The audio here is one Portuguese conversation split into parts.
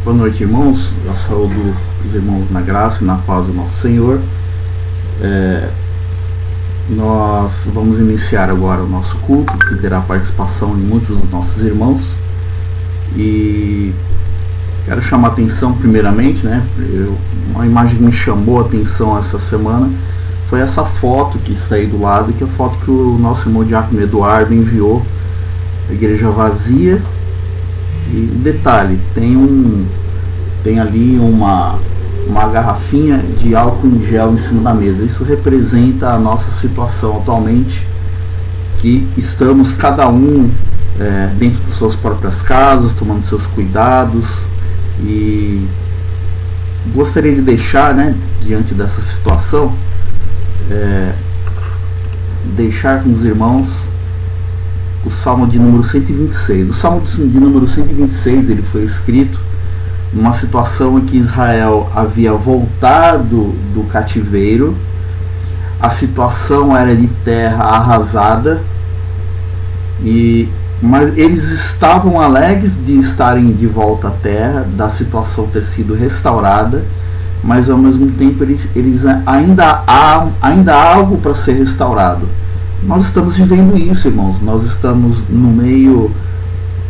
Boa noite, irmãos. Eu saúdo os irmãos na graça e na paz do nosso Senhor. Nós vamos iniciar agora o nosso culto, que terá participação de muitos dos nossos irmãos. E quero chamar a atenção primeiramente, uma imagem que me chamou a atenção essa semana foi essa foto que está aí do lado, que é a foto que o nosso irmão Diácono Eduardo enviou. A igreja vazia. E detalhe, tem ali uma garrafinha de álcool em gel em cima da mesa. Isso representa a nossa situação atualmente, que estamos cada um dentro das suas próprias casas, tomando seus cuidados. E gostaria de deixar, diante dessa situação, deixar com os irmãos o Salmo de número 126. O Salmo de número 126 ele foi escrito numa situação em que Israel havia voltado do cativeiro. A situação era de terra arrasada, mas eles estavam alegres de estarem de volta à terra, da situação ter sido restaurada, mas ao mesmo tempo eles ainda há algo para ser restaurado. Nós estamos vivendo isso, irmãos. Nós estamos no meio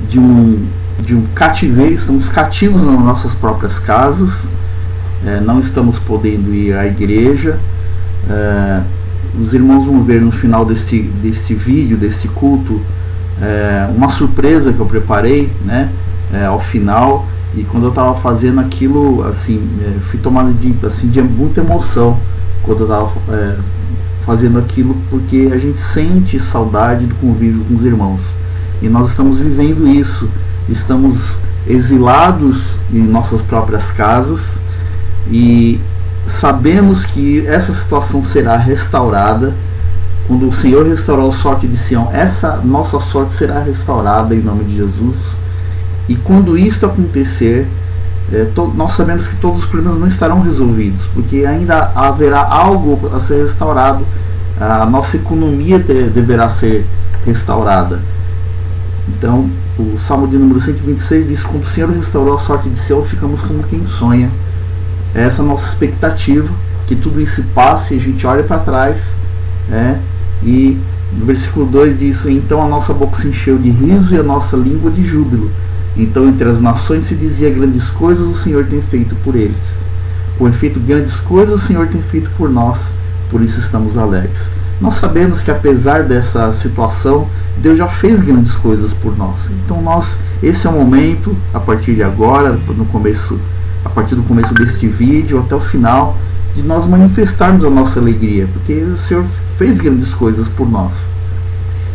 de um cativeiro, estamos cativos nas nossas próprias casas, não estamos podendo ir à igreja. Os irmãos vão ver no final deste vídeo, desse culto, uma surpresa que eu preparei, ao final. E quando eu estava fazendo aquilo, assim, fui tomado de muita emoção quando eu estava fazendo aquilo, porque a gente sente saudade do convívio com os irmãos. E nós estamos vivendo isso. Estamos exilados em nossas próprias casas e sabemos que essa situação será restaurada. Quando o Senhor restaurar a sorte de Sião, essa nossa sorte será restaurada em nome de Jesus. E quando isto acontecer, nós sabemos que todos os problemas não estarão resolvidos, porque ainda haverá algo a ser restaurado. A nossa economia deverá ser restaurada. Então, o Salmo de número 126 diz: quando o Senhor restaurou a sorte de Sião, ficamos como quem sonha. Essa é a nossa expectativa, que tudo isso passe e a gente olhe para trás. E no versículo 2 diz: então a nossa boca se encheu de riso e a nossa língua de júbilo. Então entre as nações se dizia: grandes coisas o Senhor tem feito por eles. Com efeito, grandes coisas o Senhor tem feito por nós, por isso estamos alegres. Nós sabemos que apesar dessa situação, Deus já fez grandes coisas por nós. Então esse é o momento, a partir de agora, a partir do começo deste vídeo até o final, de nós manifestarmos a nossa alegria, porque o Senhor fez grandes coisas por nós.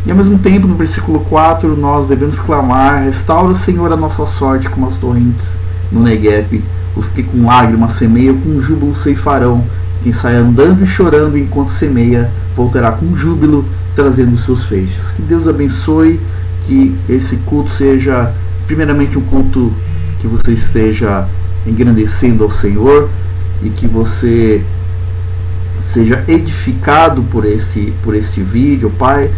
E ao mesmo tempo, no versículo 4, nós devemos clamar: restaura, Senhor, a nossa sorte como as torrentes no Negueb. Os que com lágrimas semeiam, com júbilo ceifarão. Quem sai andando e chorando enquanto semeia, voltará com júbilo, trazendo os seus feixes. Que Deus abençoe, que esse culto seja primeiramente um culto que você esteja engrandecendo ao Senhor, e que você seja edificado por este vídeo, Pai.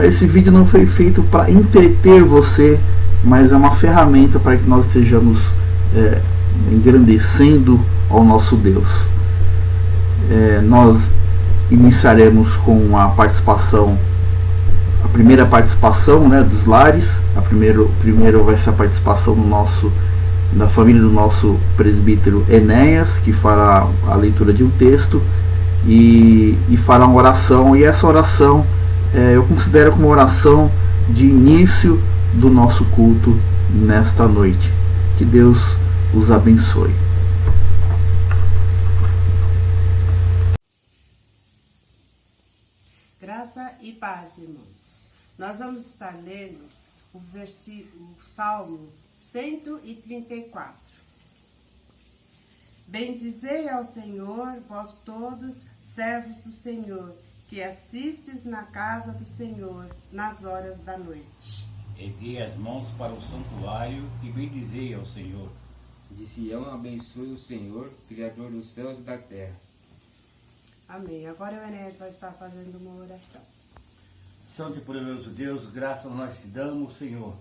Esse vídeo não foi feito para entreter você, mas é uma ferramenta para que nós estejamos engrandecendo ao nosso Deus. Nós iniciaremos com a primeira participação, dos lares. Primeiro vai ser a participação da família do nosso presbítero Enéas, que fará a leitura de um texto e fará uma oração. E essa oração eu considero como uma oração de início do nosso culto nesta noite. Que Deus os abençoe. Graça e paz, irmãos. Nós vamos estar lendo o Salmo 134. Bendizei ao Senhor, vós todos, servos do Senhor, que assistes na casa do Senhor nas horas da noite. Erguei as mãos para o santuário e bendizei ao Senhor. De Sião abençoe o Senhor, Criador dos céus e da terra. Amém. Agora o Enéas vai estar fazendo uma oração. Santo e poderoso Deus, graças nós te damos, Senhor,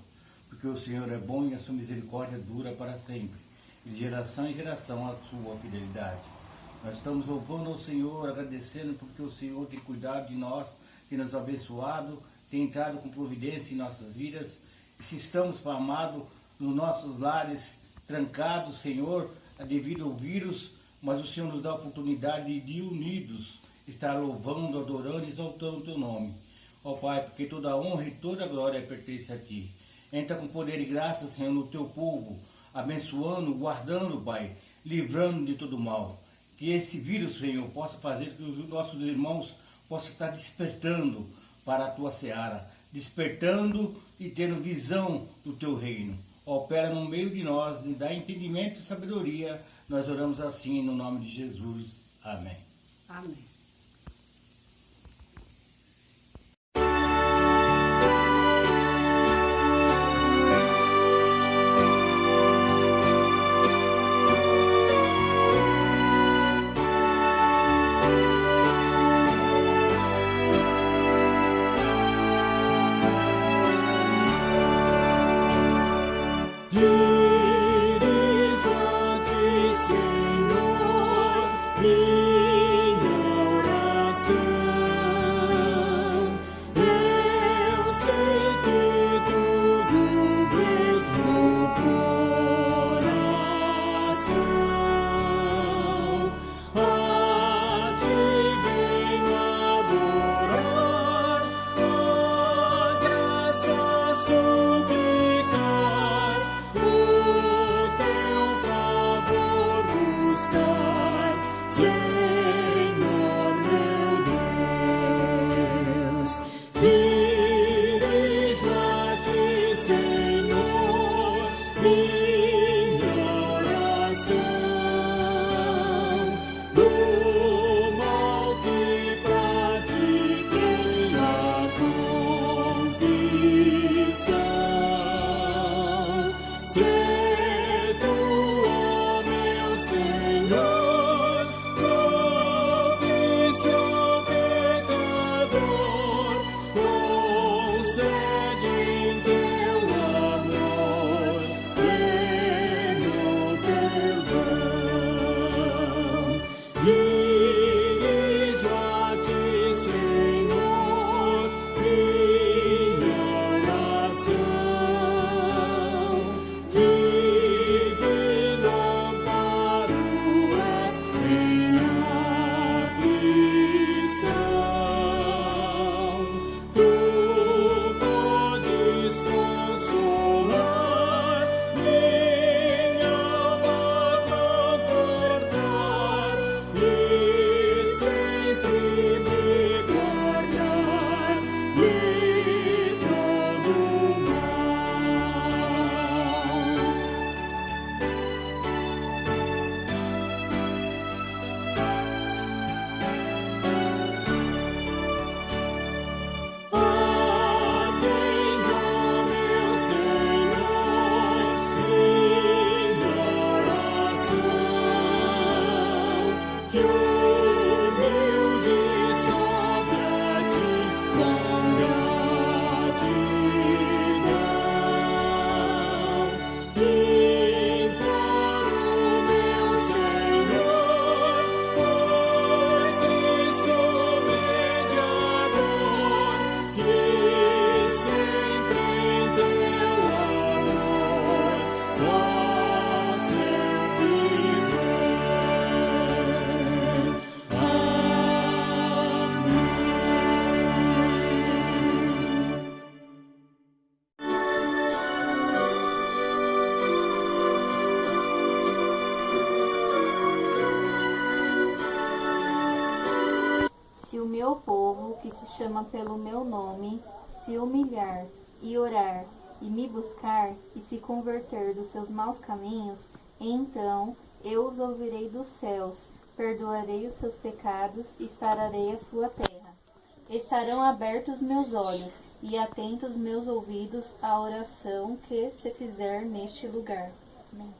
porque o Senhor é bom e a sua misericórdia dura para sempre, e de geração em geração a sua fidelidade. Nós estamos louvando ao Senhor, agradecendo porque o Senhor tem cuidado de nós, tem nos abençoado, tem entrado com providência em nossas vidas. E se estamos, Pai amado, nos nossos lares trancados, Senhor, devido ao vírus, mas o Senhor nos dá a oportunidade de unidos estar louvando, adorando e exaltando o Teu nome. Ó Pai, porque toda a honra e toda a glória pertence a Ti. Entra com poder e graça, Senhor, no Teu povo, abençoando, guardando, Pai, livrando de todo mal. Que esse vírus, Senhor, possa fazer que os nossos irmãos possam estar despertando para a Tua seara, despertando e tendo visão do Teu reino. Opera no meio de nós, nos dá entendimento e sabedoria. Nós oramos assim no nome de Jesus. Amém. Amém. meu povo, que se chama pelo meu nome, se humilhar e orar e me buscar e se converter dos seus maus caminhos, então eu os ouvirei dos céus, perdoarei os seus pecados e sararei a sua terra. Estarão abertos meus olhos e atentos meus ouvidos à oração que se fizer neste lugar. Amém.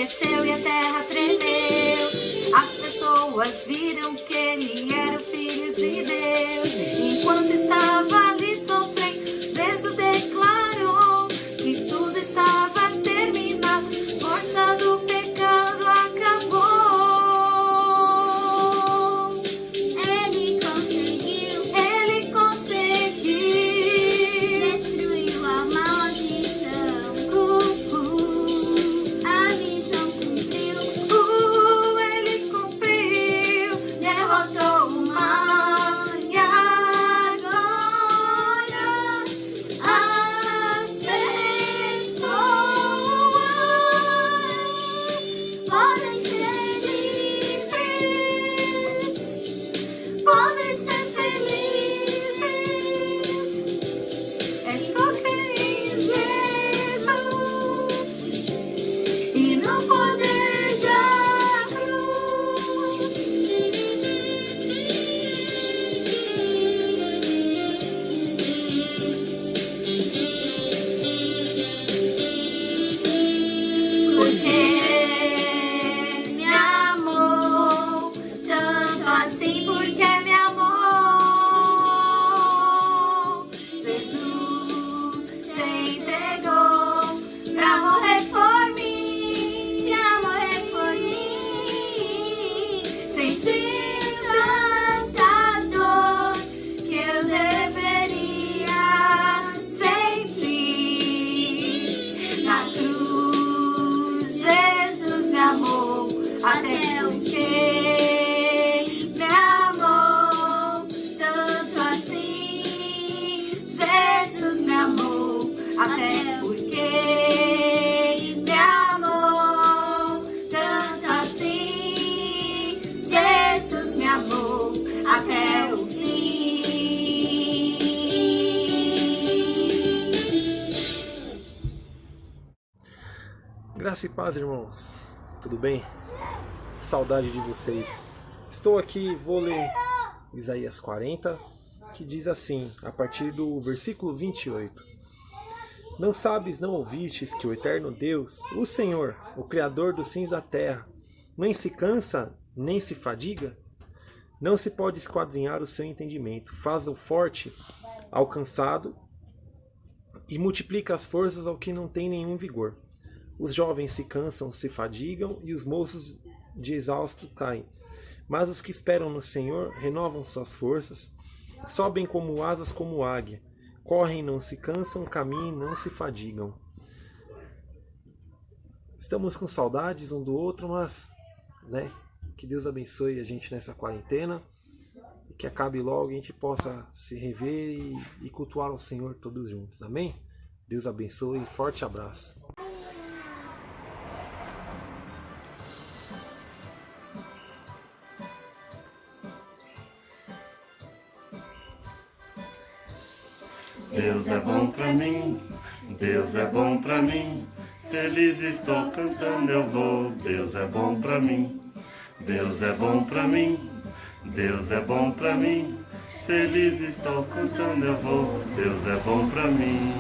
desceu e a terra tremeu. As pessoas viram que ele era o Filho de Deus. Enquanto estava ali sofrendo, Jesus declarou que tudo estava terminado. Força do pecado acabou. Ele conseguiu destruiu a maldição. A missão cumpriu. Ele cumpriu, derrotou o mal. E agora as pessoas podem ser livres, podem ser felizes. É só crer em Jesus e no poder da cruz. Porque me amou tanto assim, porque me amou. Jesus se entregou pra morrer por mim, Senti tanta dor que eu deveria sentir. Na cruz, Jesus me amou até o fim. Me amou tanto assim. Jesus me amou até o fim. Me amou tanto assim. Jesus me amou até o fim. Graça e paz, irmãos. Tudo bem? Saudade de vocês. Estou aqui, vou ler Isaías 40, que diz assim, a partir do versículo 28. Não sabes, não ouvistes que o eterno Deus, o Senhor, o Criador dos fins da terra, nem se cansa, nem se fadiga? Não se pode esquadrinhar o seu entendimento. Faz o forte ao cansado e multiplica as forças ao que não tem nenhum vigor. Os jovens se cansam, se fadigam, e os moços de exausto caem. Mas os que esperam no Senhor renovam suas forças, sobem como asas como águia, correm, não se cansam, caminham, não se fadigam. Estamos com saudades um do outro, mas, que Deus abençoe a gente nessa quarentena e que acabe logo e a gente possa se rever e cultuar o Senhor todos juntos. Amém? Deus abençoe e forte abraço. Deus é bom pra mim, Deus é bom pra mim, feliz estou cantando eu vou. Deus é bom pra mim, Deus é bom pra mim, Deus é bom pra mim, feliz estou cantando eu vou. Deus é bom pra mim.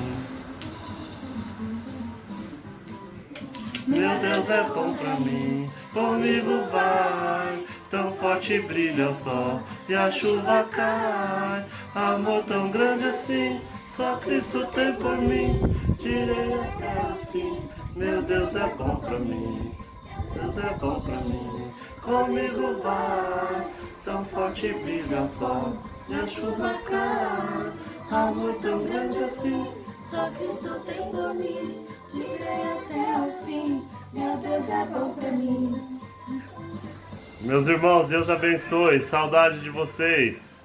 Meu Deus é bom pra mim, comigo vai, tão forte brilha o sol e a chuva cai. Amor tão grande assim, só Cristo tem por mim, tirei até o fim. Meu Deus é bom pra mim, Deus é bom pra mim, comigo vai, tão forte brilha o sol e a chuva cai. Amor tão grande assim, só Cristo tem por mim, tirei até o fim. Meu Deus é bom pra mim. Meus irmãos, Deus abençoe, saudade de vocês.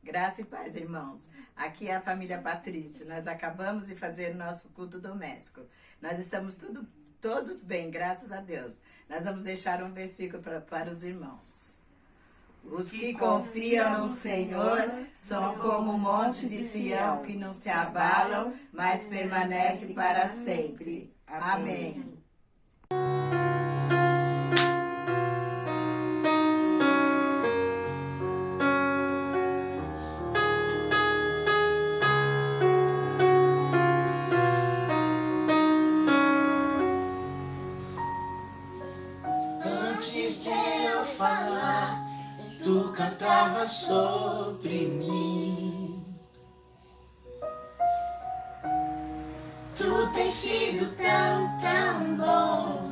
Graça e paz, irmãos. Aqui é a família Patrício. Nós acabamos de fazer o nosso culto doméstico. Nós estamos todos bem, graças a Deus. Nós vamos deixar um versículo para os irmãos. Os que confiam no Senhor são como o monte de Sião, que não se abalam, mas permanece para sempre. Amém. cantava sobre mim. Tu tens sido tão, tão bom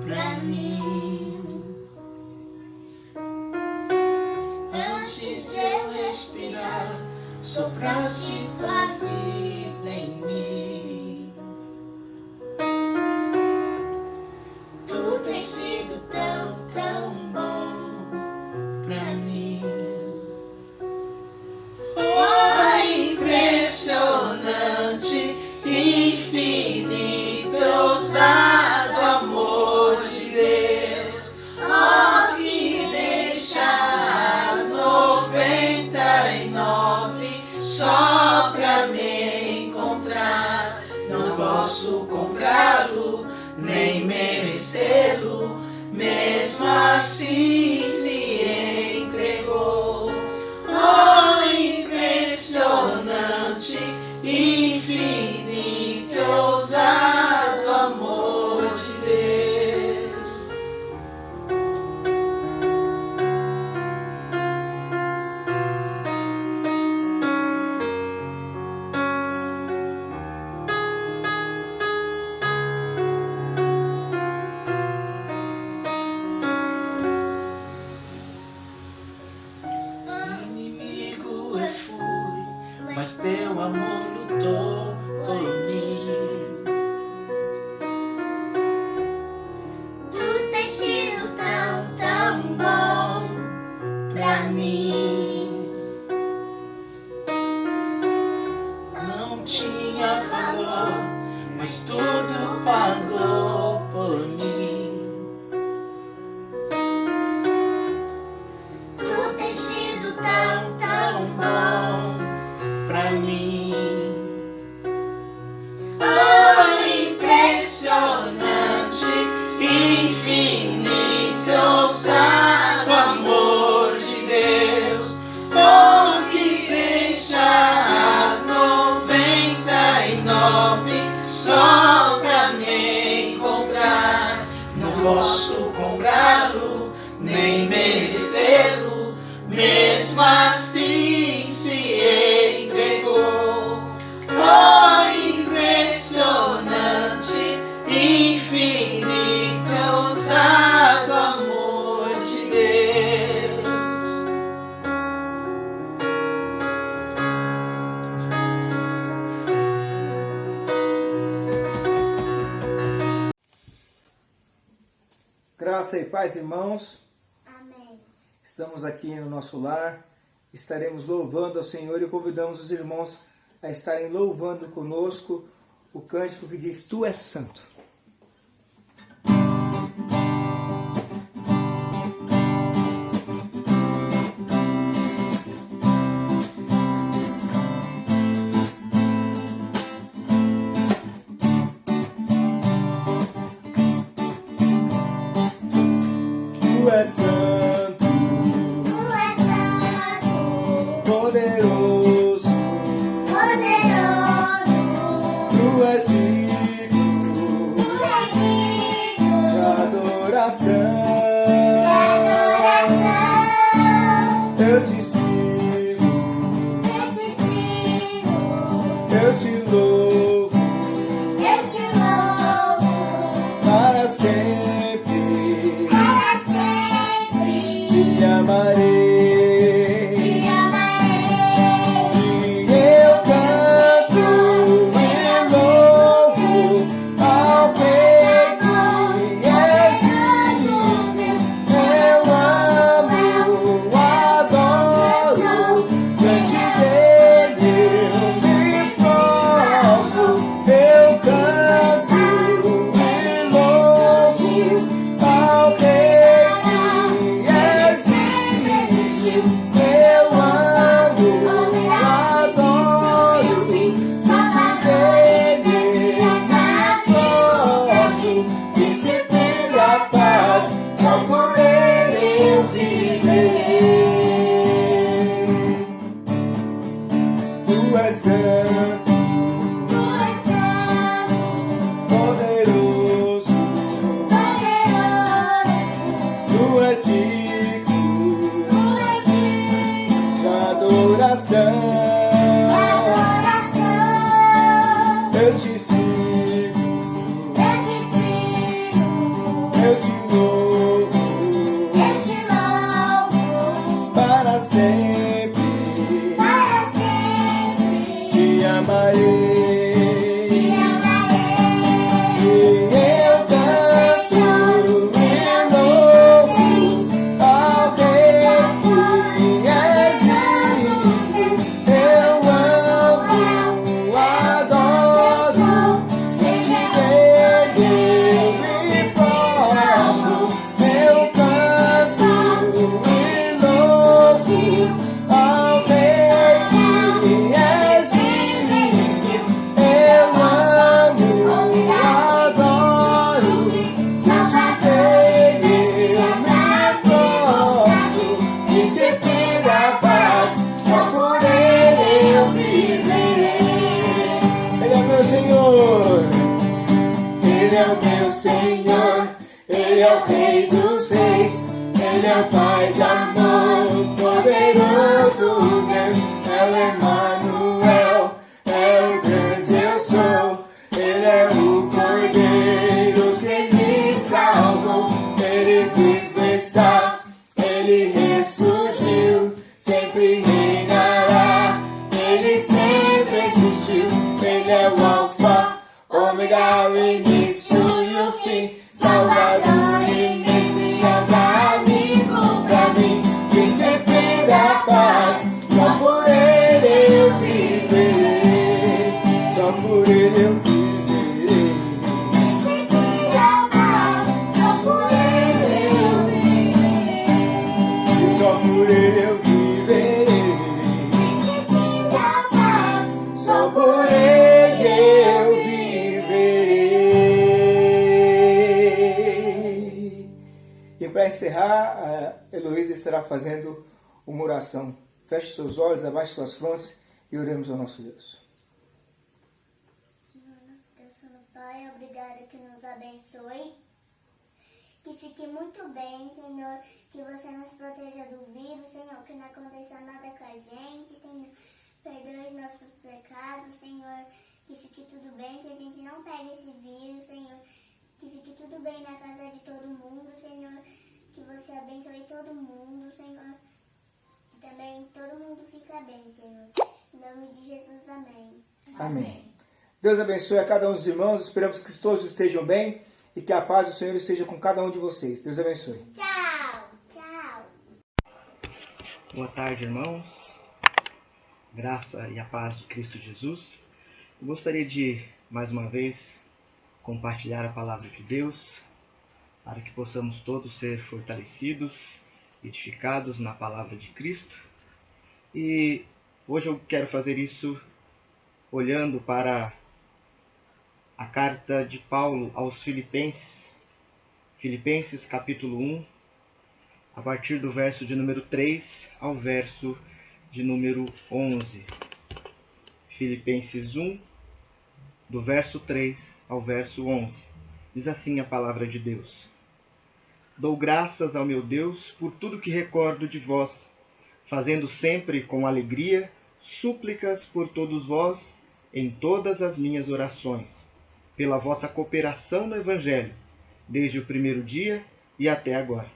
pra mim. Antes de eu respirar, sopraste tua vida em mim. Tu tens sido tão, tão bom pra mim. Oh, impressionante, infinito, ousado amor de Deus. Oh, que deixa as 99 só pra me encontrar. Não posso comprá-lo, nem merecê-lo, mesmo assim se entregou. Oh, impressionante, infinito, ousado amor de Deus. Inimigo eu fui, mas teu amor lutou por mim. Tu tens sido tão, tão bom pra mim. Não tinha valor, mas tudo pagou por mim. Tu tens sido tão, tão bom pra mim. Oh, impressionante, infinito, ousado amor de Deus. Oh, que deixa as 99 só pra me encontrar. Não posso comprá-lo, nem merecê-lo, mesmo assim se entregou. Oh, impressionante, infinito, ousado amor de Deus. Graça e paz, irmãos. Amém. Estamos aqui no nosso lar, estaremos louvando ao Senhor e convidamos os irmãos a estarem louvando conosco o cântico que diz: Tu és santo. Tu és santo, Tu és santo, poderoso, poderoso. Tu és digno Tu és digno de adoração. de adoração. Eu te sigo, Eu te sigo, eu te louvo eu te louvo para sempre. para sempre. Te amarei, Te amarei. e eu canto e louvo ao Rei que és digno. Eu amo, adoro, diante dele eu me prostro. Eu canto e louvo ao Rei que és digno. Eu amo, adoro, diante dele eu me prostro. Príncipe da paz, só por ele eu viverei. Tu és santo, Tu és santo, poderoso, poderoso. tu és digno Tu és Eu te sigo, eu te louvo, para sempre, te amarei. E eu canto e louvo ao Rei que é digno. Eu amo, adoro, te vejo e posso. Eu canto e louvo ao Rei que é digno. Eu amo, adoro, te vejo e posso. E sempre da paz, só por Ele eu viverei. Ele é meu Senhor, Ele é o meu Senhor, Ele é o Rei dos Reis, Ele é o Pai de amor, poderoso Deus, é o Emmanuel, é o grande eu sou, Ele é o Cordeiro que me salvou, Ele vivo está, Ele ressurgiu, sempre reinará, Ele sempre existiu, Ele é o Alfa, Ômega, o início e o fim, Salvador e Messias, amigo pra mim, que sempre dá paz, só por Ele eu viverei, só por Ele eu viverei. E só por Ele eu viverei, só por Ele eu viverei. E para encerrar, a Heloísa estará fazendo uma oração. Feche seus olhos, abaixe suas frontes e oremos ao nosso Deus. Senhor, nosso Deus, Santo Pai, obrigada que nos abençoe. Que fique muito bem, Senhor, que você nos proteja do vírus, Senhor, que não aconteça nada com a gente, Senhor, perdoe nossos pecados, Senhor, que fique tudo bem, que a gente não pegue esse vírus, Senhor, que fique tudo bem na casa de todo mundo, Senhor, que você abençoe todo mundo, Senhor, que também todo mundo fica bem, Senhor, em nome de Jesus, amém. Amém. Deus abençoe a cada um dos irmãos, esperamos que todos estejam bem e que a paz do Senhor esteja com cada um de vocês. Deus abençoe. Tchau, tchau. Boa tarde, irmãos. Graça e a paz de Cristo Jesus. Eu gostaria de, mais uma vez, compartilhar a palavra de Deus, para que possamos todos ser fortalecidos, edificados na palavra de Cristo. E hoje eu quero fazer isso olhando para a carta de Paulo aos Filipenses, Filipenses capítulo 1, a partir do verso de número 3 ao verso de número 11. Filipenses 1, do verso 3 ao verso 11. Diz assim a palavra de Deus: Dou graças ao meu Deus por tudo que recordo de vós, fazendo sempre com alegria súplicas por todos vós em todas as minhas orações, pela vossa cooperação no Evangelho, desde o primeiro dia e até agora.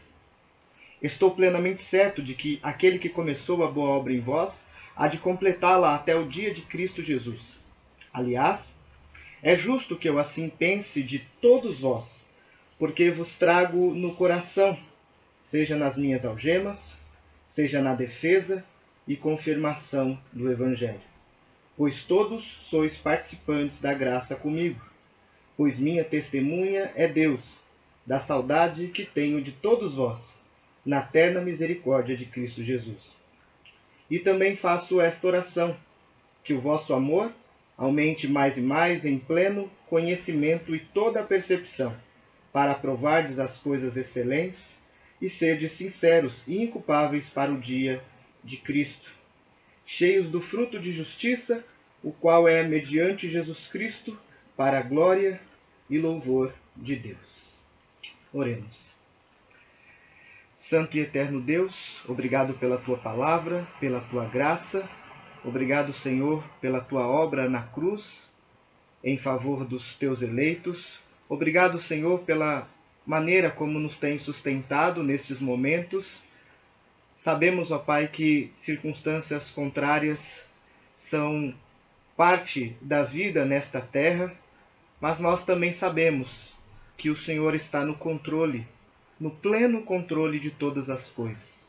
Estou plenamente certo de que aquele que começou a boa obra em vós há de completá-la até o dia de Cristo Jesus. Aliás, é justo que eu assim pense de todos vós, porque vos trago no coração, seja nas minhas algemas, seja na defesa e confirmação do Evangelho. Pois todos sois participantes da graça comigo, pois minha testemunha é Deus, da saudade que tenho de todos vós, na terna misericórdia de Cristo Jesus. E também faço esta oração, que o vosso amor aumente mais e mais em pleno conhecimento e toda a percepção, para aprovardes as coisas excelentes e serdes sinceros e inculpáveis para o dia de Cristo, cheios do fruto de justiça, o qual é mediante Jesus Cristo, para a glória e louvor de Deus. Oremos. Santo e eterno Deus, obrigado pela Tua palavra, pela Tua graça Obrigado, Senhor, pela tua obra na cruz, em favor dos teus eleitos. Obrigado, Senhor, pela maneira como nos tem sustentado nestes momentos. Sabemos, ó Pai, que circunstâncias contrárias são parte da vida nesta terra, mas nós também sabemos que o Senhor está no controle, no pleno controle de todas as coisas.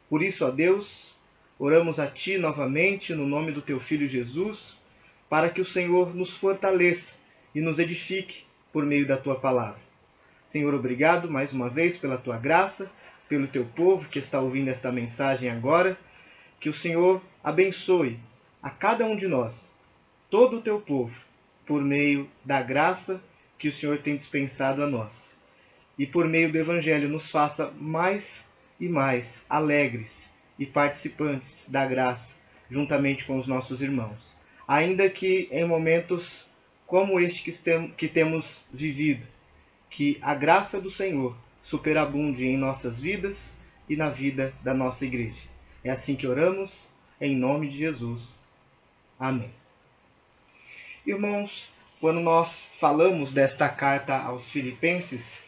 Por isso, ó Deus, oramos a Ti novamente, no nome do Teu Filho Jesus, para que o Senhor nos fortaleça e nos edifique por meio da Tua palavra. Senhor, obrigado mais uma vez pela Tua graça, pelo Teu povo que está ouvindo esta mensagem agora. Que o Senhor abençoe a cada um de nós, todo o Teu povo, por meio da graça que o Senhor tem dispensado a nós. E por meio do Evangelho nos faça mais e mais alegres e participantes da graça, juntamente com os nossos irmãos. Ainda que em momentos como este que temos vivido, que a graça do Senhor superabunde em nossas vidas e na vida da nossa igreja. É assim que oramos, em nome de Jesus. Amém. Irmãos, quando nós falamos desta carta aos Filipenses,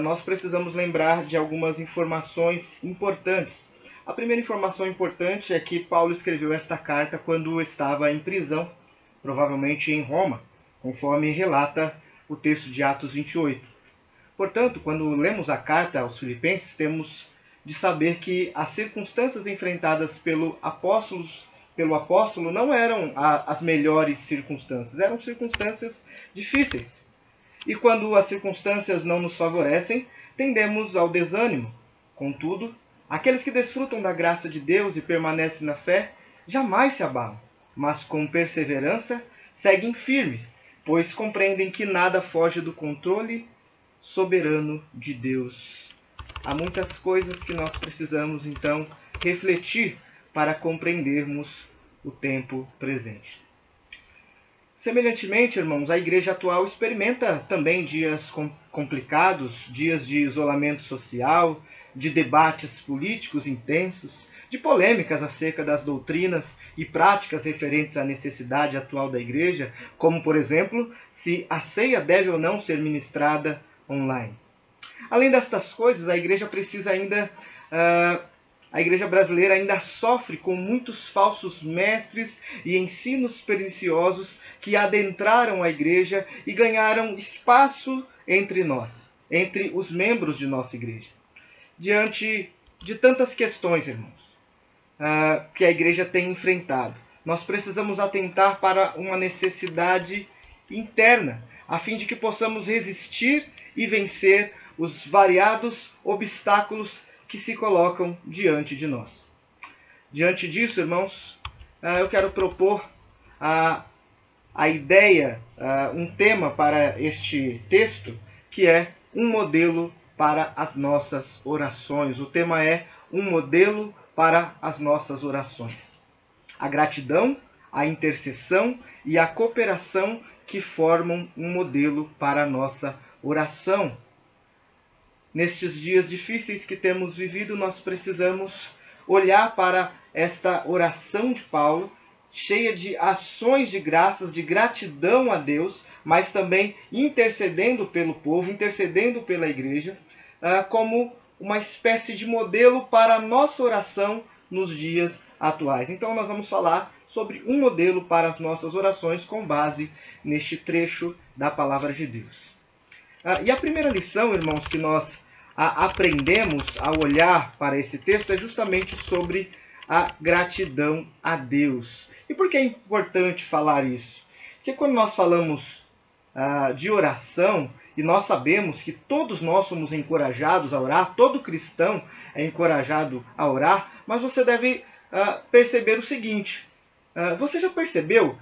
nós precisamos lembrar de algumas informações importantes. A primeira informação importante é que Paulo escreveu esta carta quando estava em prisão, provavelmente em Roma, conforme relata o texto de Atos 28. Portanto, quando lemos a carta aos Filipenses, temos de saber que as circunstâncias enfrentadas pelo apóstolo não eram as melhores circunstâncias, eram circunstâncias difíceis. E quando as circunstâncias não nos favorecem, tendemos ao desânimo. Contudo, aqueles que desfrutam da graça de Deus e permanecem na fé, jamais se abalam, mas com perseverança seguem firmes, pois compreendem que nada foge do controle soberano de Deus. Há muitas coisas que nós precisamos, então, refletir para compreendermos o tempo presente. Semelhantemente, irmãos, a igreja atual experimenta também dias complicados, dias de isolamento social, de debates políticos intensos, de polêmicas acerca das doutrinas e práticas referentes à necessidade atual da igreja, como, por exemplo, se a ceia deve ou não ser ministrada online. Além destas coisas, a igreja brasileira ainda sofre com muitos falsos mestres e ensinos perniciosos que adentraram a igreja e ganharam espaço entre nós, entre os membros de nossa igreja. Diante de tantas questões, irmãos, que a igreja tem enfrentado, nós precisamos atentar para uma necessidade interna, a fim de que possamos resistir e vencer os variados obstáculos que se colocam diante de nós. Diante disso, irmãos, eu quero propor a ideia, um tema para este texto, que é um modelo para as nossas orações. O tema é um modelo para as nossas orações. A gratidão, a intercessão e a cooperação que formam um modelo para a nossa oração. Nestes dias difíceis que temos vivido, nós precisamos olhar para esta oração de Paulo, cheia de ações de graças, de gratidão a Deus, mas também intercedendo pelo povo, intercedendo pela igreja, como uma espécie de modelo para a nossa oração nos dias atuais. Então nós vamos falar sobre um modelo para as nossas orações com base neste trecho da palavra de Deus. E a primeira lição, irmãos, que nós aprendemos ao olhar para esse texto é justamente sobre a gratidão a Deus. E por que é importante falar isso? Porque quando nós falamos de oração, e nós sabemos que todos nós somos encorajados a orar, todo cristão é encorajado a orar, mas você deve perceber o seguinte: você já percebeu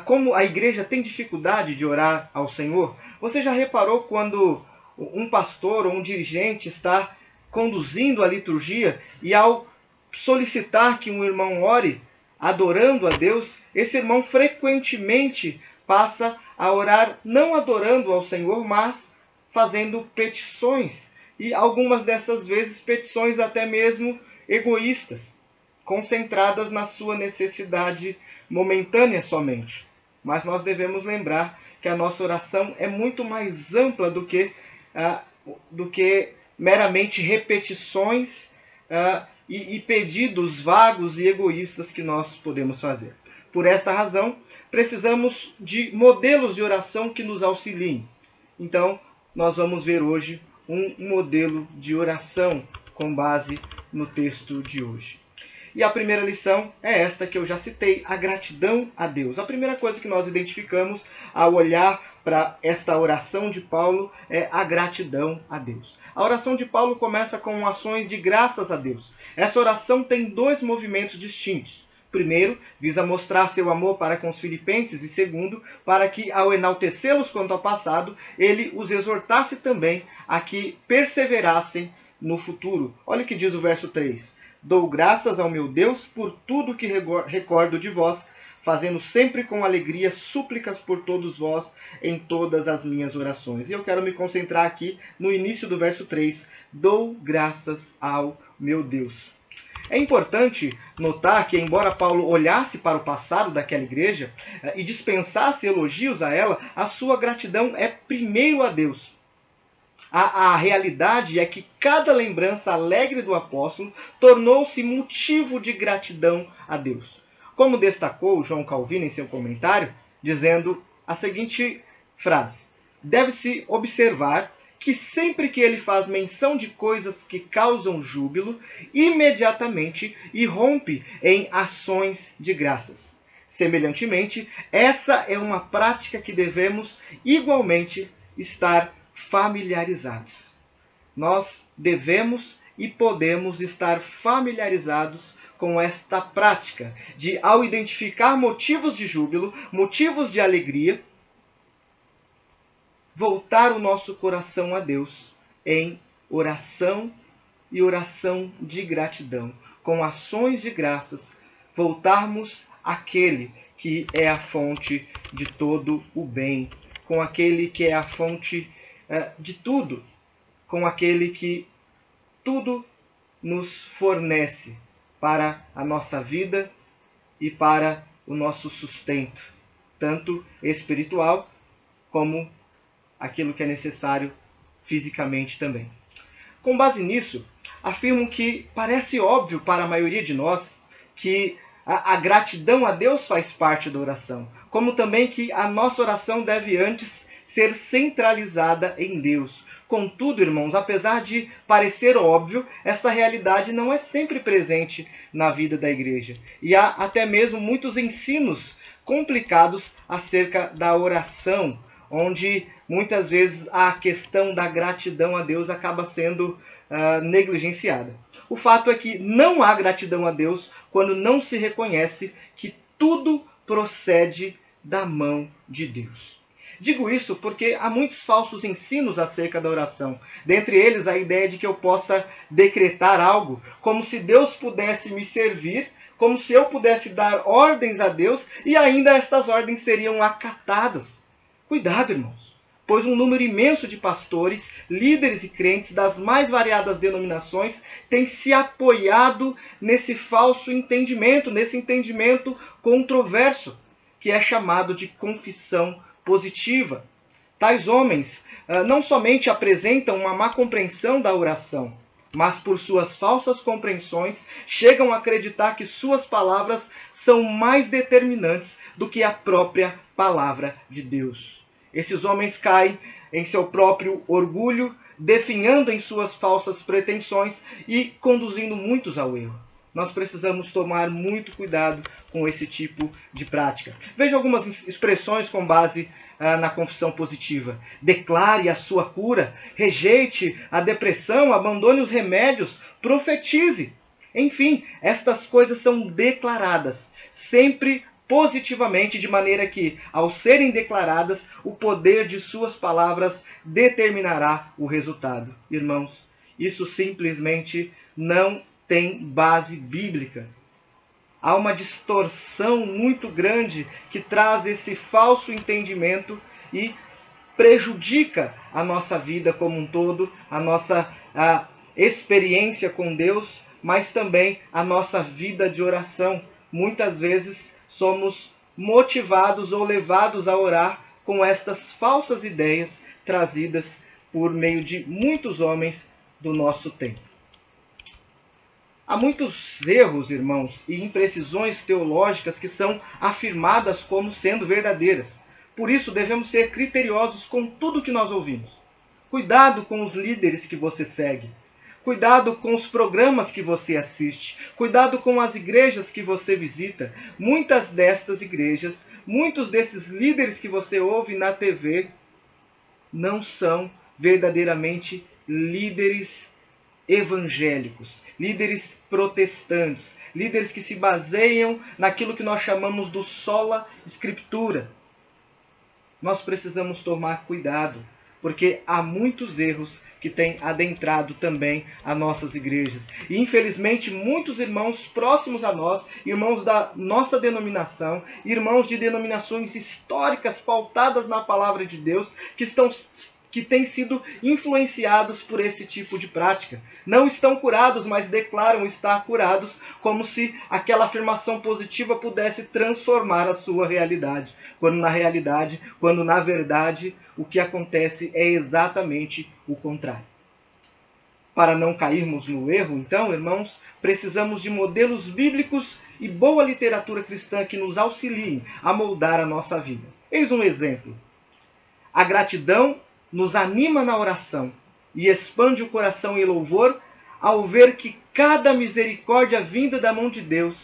como a igreja tem dificuldade de orar ao Senhor? Você já reparou quando um pastor ou um dirigente está conduzindo a liturgia e ao solicitar que um irmão ore, adorando a Deus, esse irmão frequentemente passa a orar não adorando ao Senhor, mas fazendo petições. E algumas dessas vezes petições até mesmo egoístas. concentradas na sua necessidade momentânea somente. Mas nós devemos lembrar que a nossa oração é muito mais ampla do que meramente repetições e pedidos vagos e egoístas que nós podemos fazer. Por esta razão, precisamos de modelos de oração que nos auxiliem. Então, nós vamos ver hoje um modelo de oração com base no texto de hoje. E a primeira lição é esta que eu já citei, a gratidão a Deus. A primeira coisa que nós identificamos ao olhar para esta oração de Paulo é a gratidão a Deus. A oração de Paulo começa com ações de graças a Deus. Essa oração tem dois movimentos distintos. Primeiro, visa mostrar seu amor para com os filipenses, e segundo, para que, ao enaltecê-los quanto ao passado, ele os exortasse também a que perseverassem no futuro. Olha o que diz o verso 3. Dou graças ao meu Deus por tudo que recordo de vós, fazendo sempre com alegria súplicas por todos vós em todas as minhas orações. E eu quero me concentrar aqui no início do verso 3. Dou graças ao meu Deus. É importante notar que, embora Paulo olhasse para o passado daquela igreja e dispensasse elogios a ela, a sua gratidão é primeiro a Deus. A realidade é que cada lembrança alegre do apóstolo tornou-se motivo de gratidão a Deus. Como destacou João Calvino em seu comentário, dizendo a seguinte frase: deve-se observar que sempre que ele faz menção de coisas que causam júbilo, imediatamente irrompe em ações de graças. Semelhantemente, essa é uma prática que devemos igualmente estar familiarizados. Nós devemos e podemos estar familiarizados com esta prática de, ao identificar motivos de júbilo, motivos de alegria, voltar o nosso coração a Deus em oração e oração de gratidão. Com ações de graças, voltarmos àquele que é a fonte de todo o bem, com aquele que é a fonte de tudo, com aquele que tudo nos fornece para a nossa vida e para o nosso sustento, tanto espiritual como aquilo que é necessário fisicamente também. Com base nisso, afirmo que parece óbvio para a maioria de nós que a gratidão a Deus faz parte da oração, como também que a nossa oração deve antes ser centralizada em Deus. Contudo, irmãos, apesar de parecer óbvio, esta realidade não é sempre presente na vida da igreja. E há até mesmo muitos ensinos complicados acerca da oração, onde muitas vezes a questão da gratidão a Deus acaba sendo negligenciada. O fato é que não há gratidão a Deus quando não se reconhece que tudo procede da mão de Deus. Digo isso porque há muitos falsos ensinos acerca da oração. Dentre eles, a ideia de que eu possa decretar algo, como se Deus pudesse me servir, como se eu pudesse dar ordens a Deus e ainda estas ordens seriam acatadas. Cuidado, irmãos, pois um número imenso de pastores, líderes e crentes das mais variadas denominações tem se apoiado nesse falso entendimento, nesse entendimento controverso, que é chamado de confissão positiva. Tais homens não somente apresentam uma má compreensão da oração, mas por suas falsas compreensões chegam a acreditar que suas palavras são mais determinantes do que a própria palavra de Deus. Esses homens caem em seu próprio orgulho, definhando em suas falsas pretensões e conduzindo muitos ao erro. Nós precisamos tomar muito cuidado com esse tipo de prática. Veja algumas expressões com base na confissão positiva. Declare a sua cura, rejeite a depressão, abandone os remédios, profetize. Enfim, estas coisas são declaradas, sempre positivamente, de maneira que, ao serem declaradas, o poder de suas palavras determinará o resultado. Irmãos, isso simplesmente não tem base bíblica. Há uma distorção muito grande que traz esse falso entendimento e prejudica a nossa vida como um todo, a nossa experiência com Deus, mas também a nossa vida de oração. Muitas vezes somos motivados ou levados a orar com estas falsas ideias trazidas por meio de muitos homens do nosso tempo. Há muitos erros, irmãos, e imprecisões teológicas que são afirmadas como sendo verdadeiras. Por isso, devemos ser criteriosos com tudo que nós ouvimos. Cuidado com os líderes que você segue. Cuidado com os programas que você assiste. Cuidado com as igrejas que você visita. Muitas destas igrejas, muitos desses líderes que você ouve na TV, não são verdadeiramente líderes evangélicos, líderes protestantes, líderes que se baseiam naquilo que nós chamamos do sola scriptura. Nós precisamos tomar cuidado, porque há muitos erros que têm adentrado também as nossas igrejas. E infelizmente muitos irmãos próximos a nós, irmãos da nossa denominação, irmãos de denominações históricas pautadas na palavra de Deus, que têm sido influenciados por esse tipo de prática. Não estão curados, mas declaram estar curados, como se aquela afirmação positiva pudesse transformar a sua realidade. Quando na verdade, o que acontece é exatamente o contrário. Para não cairmos no erro, então, irmãos, precisamos de modelos bíblicos e boa literatura cristã que nos auxiliem a moldar a nossa vida. Eis um exemplo. A gratidão nos anima na oração e expande o coração em louvor ao ver que cada misericórdia vinda da mão de Deus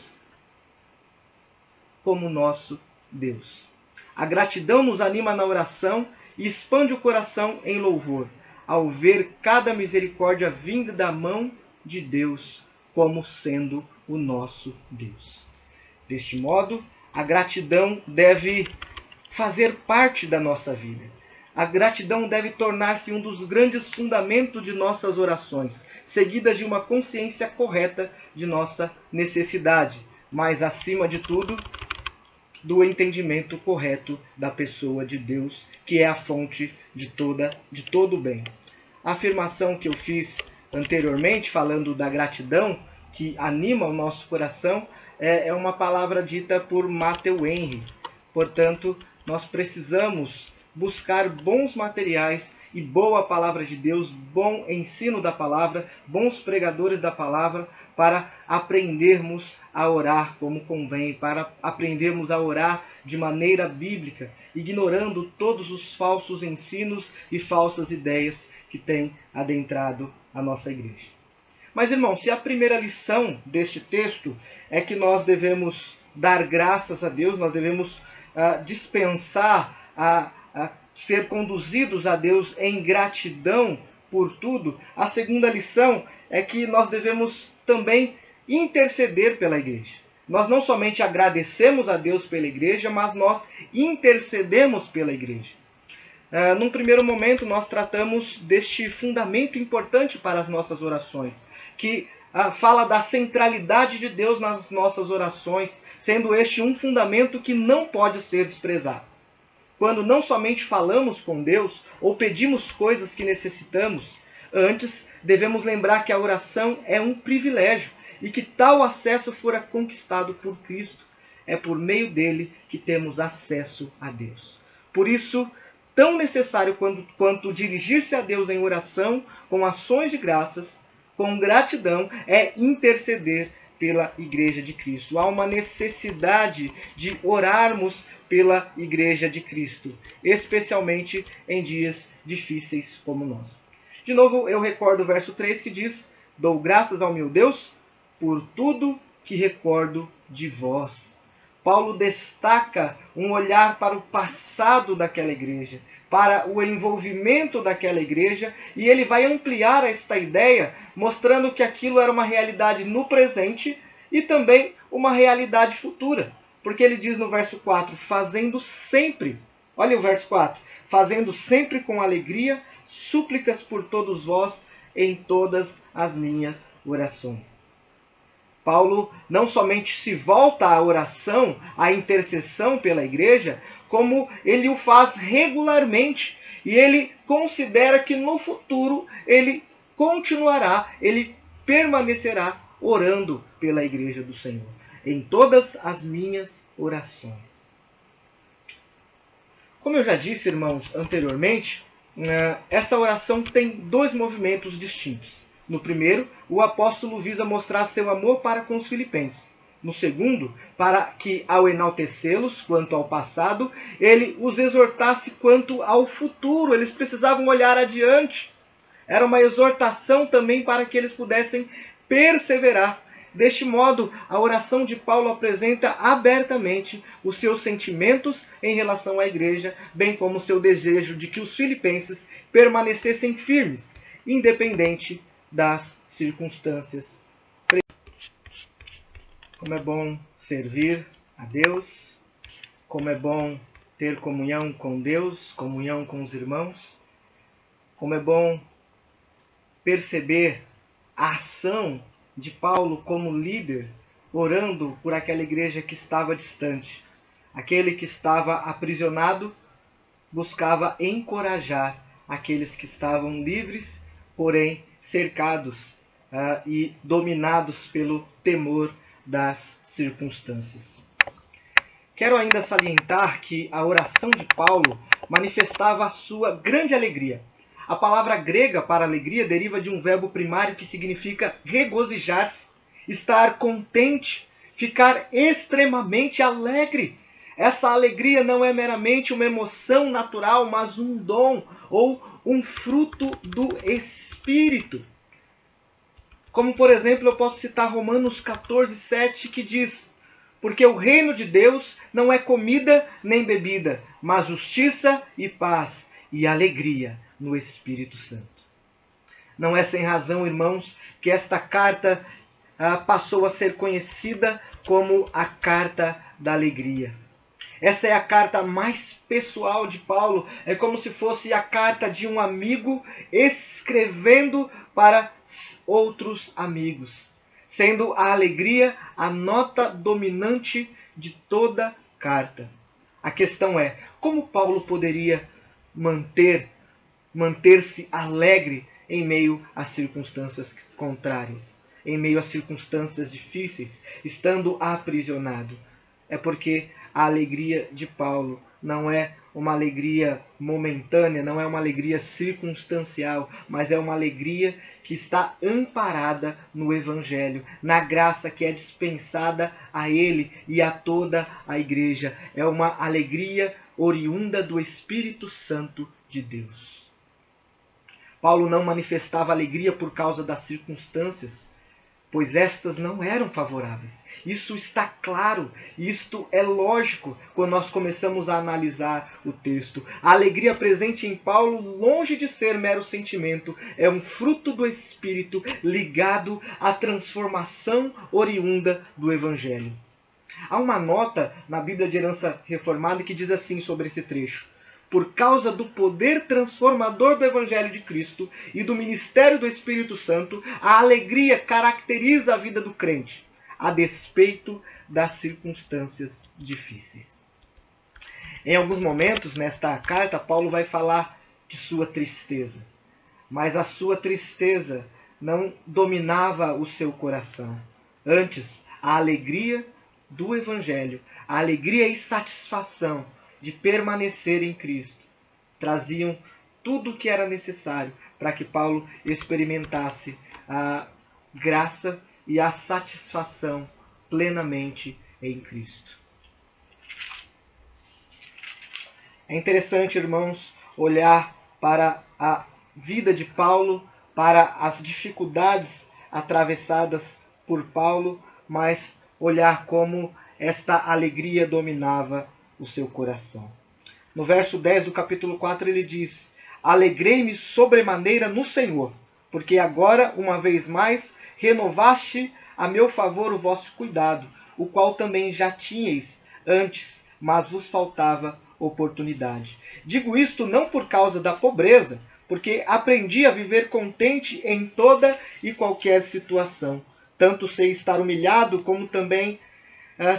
como nosso Deus. A gratidão nos anima na oração e expande o coração em louvor ao ver cada misericórdia vinda da mão de Deus como sendo o nosso Deus. Deste modo, a gratidão deve fazer parte da nossa vida. A gratidão deve tornar-se um dos grandes fundamentos de nossas orações, seguidas de uma consciência correta de nossa necessidade, mas, acima de tudo, do entendimento correto da pessoa de Deus, que é a fonte de todo o bem. A afirmação que eu fiz anteriormente, falando da gratidão, que anima o nosso coração, é uma palavra dita por Matthew Henry. Portanto, nós precisamos buscar bons materiais e boa palavra de Deus, bom ensino da palavra, bons pregadores da palavra, para aprendermos a orar como convém, para aprendermos a orar de maneira bíblica, ignorando todos os falsos ensinos e falsas ideias que têm adentrado a nossa igreja. Mas, irmãos, se a primeira lição deste texto é que nós devemos dar graças a Deus, nós devemos dispensar a ser conduzidos a Deus em gratidão por tudo, a segunda lição é que nós devemos também interceder pela igreja. Nós não somente agradecemos a Deus pela igreja, mas nós intercedemos pela igreja. Num primeiro momento, nós tratamos deste fundamento importante para as nossas orações, que fala da centralidade de Deus nas nossas orações, sendo este um fundamento que não pode ser desprezado. Quando não somente falamos com Deus ou pedimos coisas que necessitamos, antes devemos lembrar que a oração é um privilégio e que tal acesso fora conquistado por Cristo. É por meio dele que temos acesso a Deus. Por isso, tão necessário quanto dirigir-se a Deus em oração, com ações de graças, com gratidão, é interceder pela Igreja de Cristo. Há uma necessidade de orarmos pela Igreja de Cristo, especialmente em dias difíceis como nós. De novo, eu recordo o verso 3 que diz: dou graças ao meu Deus por tudo que recordo de vós. Paulo destaca um olhar para o passado daquela igreja, para o envolvimento daquela igreja, e ele vai ampliar esta ideia, mostrando que aquilo era uma realidade no presente e também uma realidade futura. Porque ele diz no verso 4, fazendo sempre, olha o verso 4, fazendo sempre com alegria, súplicas por todos vós em todas as minhas orações. Paulo não somente se volta à oração, à intercessão pela igreja, como ele o faz regularmente. E ele considera que no futuro ele continuará, ele permanecerá orando pela igreja do Senhor, em todas as minhas orações. Como eu já disse, irmãos, anteriormente, essa oração tem dois movimentos distintos. No primeiro, o apóstolo visa mostrar seu amor para com os filipenses. No segundo, para que, ao enaltecê-los quanto ao passado, ele os exortasse quanto ao futuro. Eles precisavam olhar adiante. Era uma exortação também para que eles pudessem perseverar. Deste modo, a oração de Paulo apresenta abertamente os seus sentimentos em relação à igreja, bem como o seu desejo de que os filipenses permanecessem firmes, independente das circunstâncias. Como é bom servir a Deus, como é bom ter comunhão com Deus, comunhão com os irmãos, como é bom perceber a ação de Paulo como líder, orando por aquela igreja que estava distante. Aquele que estava aprisionado buscava encorajar aqueles que estavam livres, porém cercados e dominados pelo temor das circunstâncias. Quero ainda salientar que a oração de Paulo manifestava a sua grande alegria. A palavra grega para alegria deriva de um verbo primário que significa regozijar-se, estar contente, ficar extremamente alegre. Essa alegria não é meramente uma emoção natural, mas um dom ou um fruto do Espírito. Como, por exemplo, eu posso citar Romanos 14:7, que diz: porque o reino de Deus não é comida nem bebida, mas justiça e paz e alegria no Espírito Santo. Não é sem razão, irmãos, que esta carta passou a ser conhecida como a carta da alegria. Essa é a carta mais pessoal de Paulo. É como se fosse a carta de um amigo escrevendo para outros amigos, sendo a alegria a nota dominante de toda carta. A questão é, como Paulo poderia manter-se alegre em meio às circunstâncias contrárias, em meio às circunstâncias difíceis, estando aprisionado? É porque a alegria de Paulo não é uma alegria momentânea, não é uma alegria circunstancial, mas é uma alegria que está amparada no Evangelho, na graça que é dispensada a ele e a toda a igreja. É uma alegria oriunda do Espírito Santo de Deus. Paulo não manifestava alegria por causa das circunstâncias, pois estas não eram favoráveis. Isso está claro, isto é lógico quando nós começamos a analisar o texto. A alegria presente em Paulo, longe de ser mero sentimento, é um fruto do Espírito ligado à transformação oriunda do Evangelho. Há uma nota na Bíblia de Herança Reformada que diz assim sobre esse trecho: por causa do poder transformador do Evangelho de Cristo e do ministério do Espírito Santo, a alegria caracteriza a vida do crente, a despeito das circunstâncias difíceis. Em alguns momentos, nesta carta, Paulo vai falar de sua tristeza. Mas a sua tristeza não dominava o seu coração. Antes, a alegria do Evangelho, a alegria e satisfação de permanecer em Cristo, traziam tudo o que era necessário para que Paulo experimentasse a graça e a satisfação plenamente em Cristo. É interessante, irmãos, olhar para a vida de Paulo, para as dificuldades atravessadas por Paulo, mas olhar como esta alegria dominava o seu coração. No verso 10 do capítulo 4 ele diz: alegrei-me sobremaneira no Senhor, porque agora, uma vez mais, renovaste a meu favor o vosso cuidado, o qual também já tinhais antes, mas vos faltava oportunidade. Digo isto não por causa da pobreza, porque aprendi a viver contente em toda e qualquer situação. Tanto sei estar humilhado, como também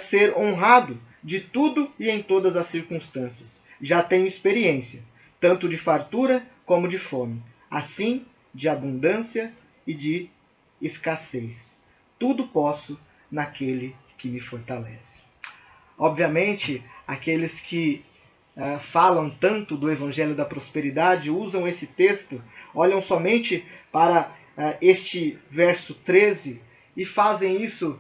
ser honrado, de tudo e em todas as circunstâncias. Já tenho experiência, tanto de fartura como de fome, assim de abundância e de escassez. tudo posso naquele que me fortalece. Obviamente, aqueles que falam tanto do Evangelho da Prosperidade usam esse texto, olham somente para este verso 13 e fazem isso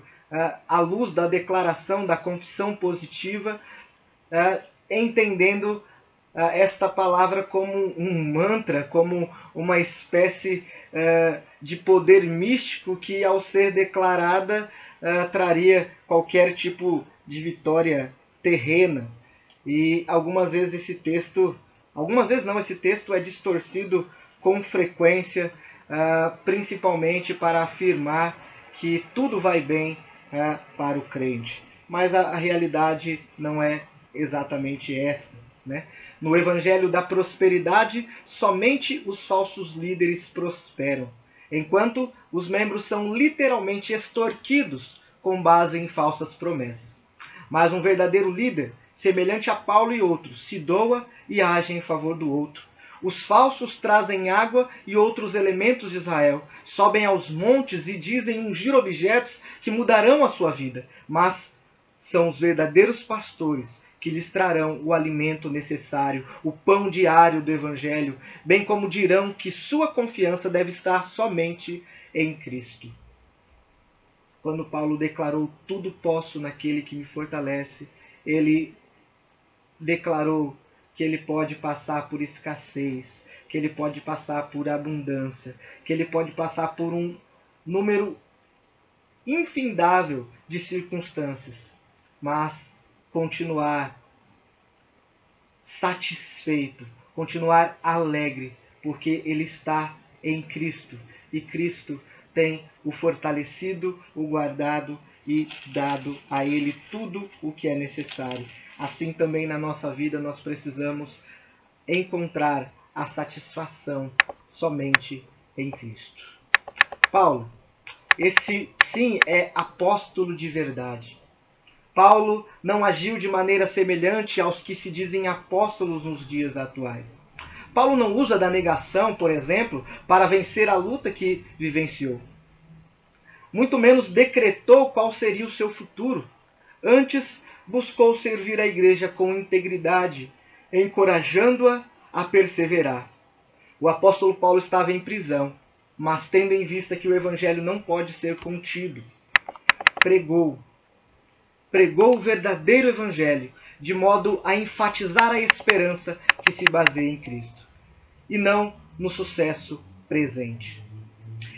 à luz da declaração da confissão positiva, entendendo esta palavra como um mantra, como uma espécie de poder místico que, ao ser declarada, traria qualquer tipo de vitória terrena. E algumas vezes esse texto é distorcido com frequência, principalmente para afirmar que tudo vai bem para o crente. Mas a realidade não é exatamente esta, né? No Evangelho da Prosperidade, somente os falsos líderes prosperam, enquanto os membros são literalmente extorquidos com base em falsas promessas. Mas um verdadeiro líder, semelhante a Paulo e outros, se doa e age em favor do outro. Os falsos trazem água e outros elementos de Israel, sobem aos montes e dizem ungir objetos que mudarão a sua vida, mas são os verdadeiros pastores que lhes trarão o alimento necessário, o pão diário do Evangelho, bem como dirão que sua confiança deve estar somente em Cristo. Quando Paulo declarou tudo posso naquele que me fortalece, ele declarou que ele pode passar por escassez, que ele pode passar por abundância, que ele pode passar por um número infindável de circunstâncias, mas continuar satisfeito, continuar alegre, porque ele está em Cristo, e Cristo tem o fortalecido, o guardado e dado a ele tudo o que é necessário. Assim também na nossa vida nós precisamos encontrar a satisfação somente em Cristo. Paulo, esse sim é apóstolo de verdade. Paulo não agiu de maneira semelhante aos que se dizem apóstolos nos dias atuais. Paulo não usa da negação, por exemplo, para vencer a luta que vivenciou. Muito menos decretou qual seria o seu futuro. Antes, buscou servir a igreja com integridade, encorajando-a a perseverar. O apóstolo Paulo estava em prisão, mas tendo em vista que o evangelho não pode ser contido, pregou o verdadeiro evangelho, de modo a enfatizar a esperança que se baseia em Cristo, e não no sucesso presente.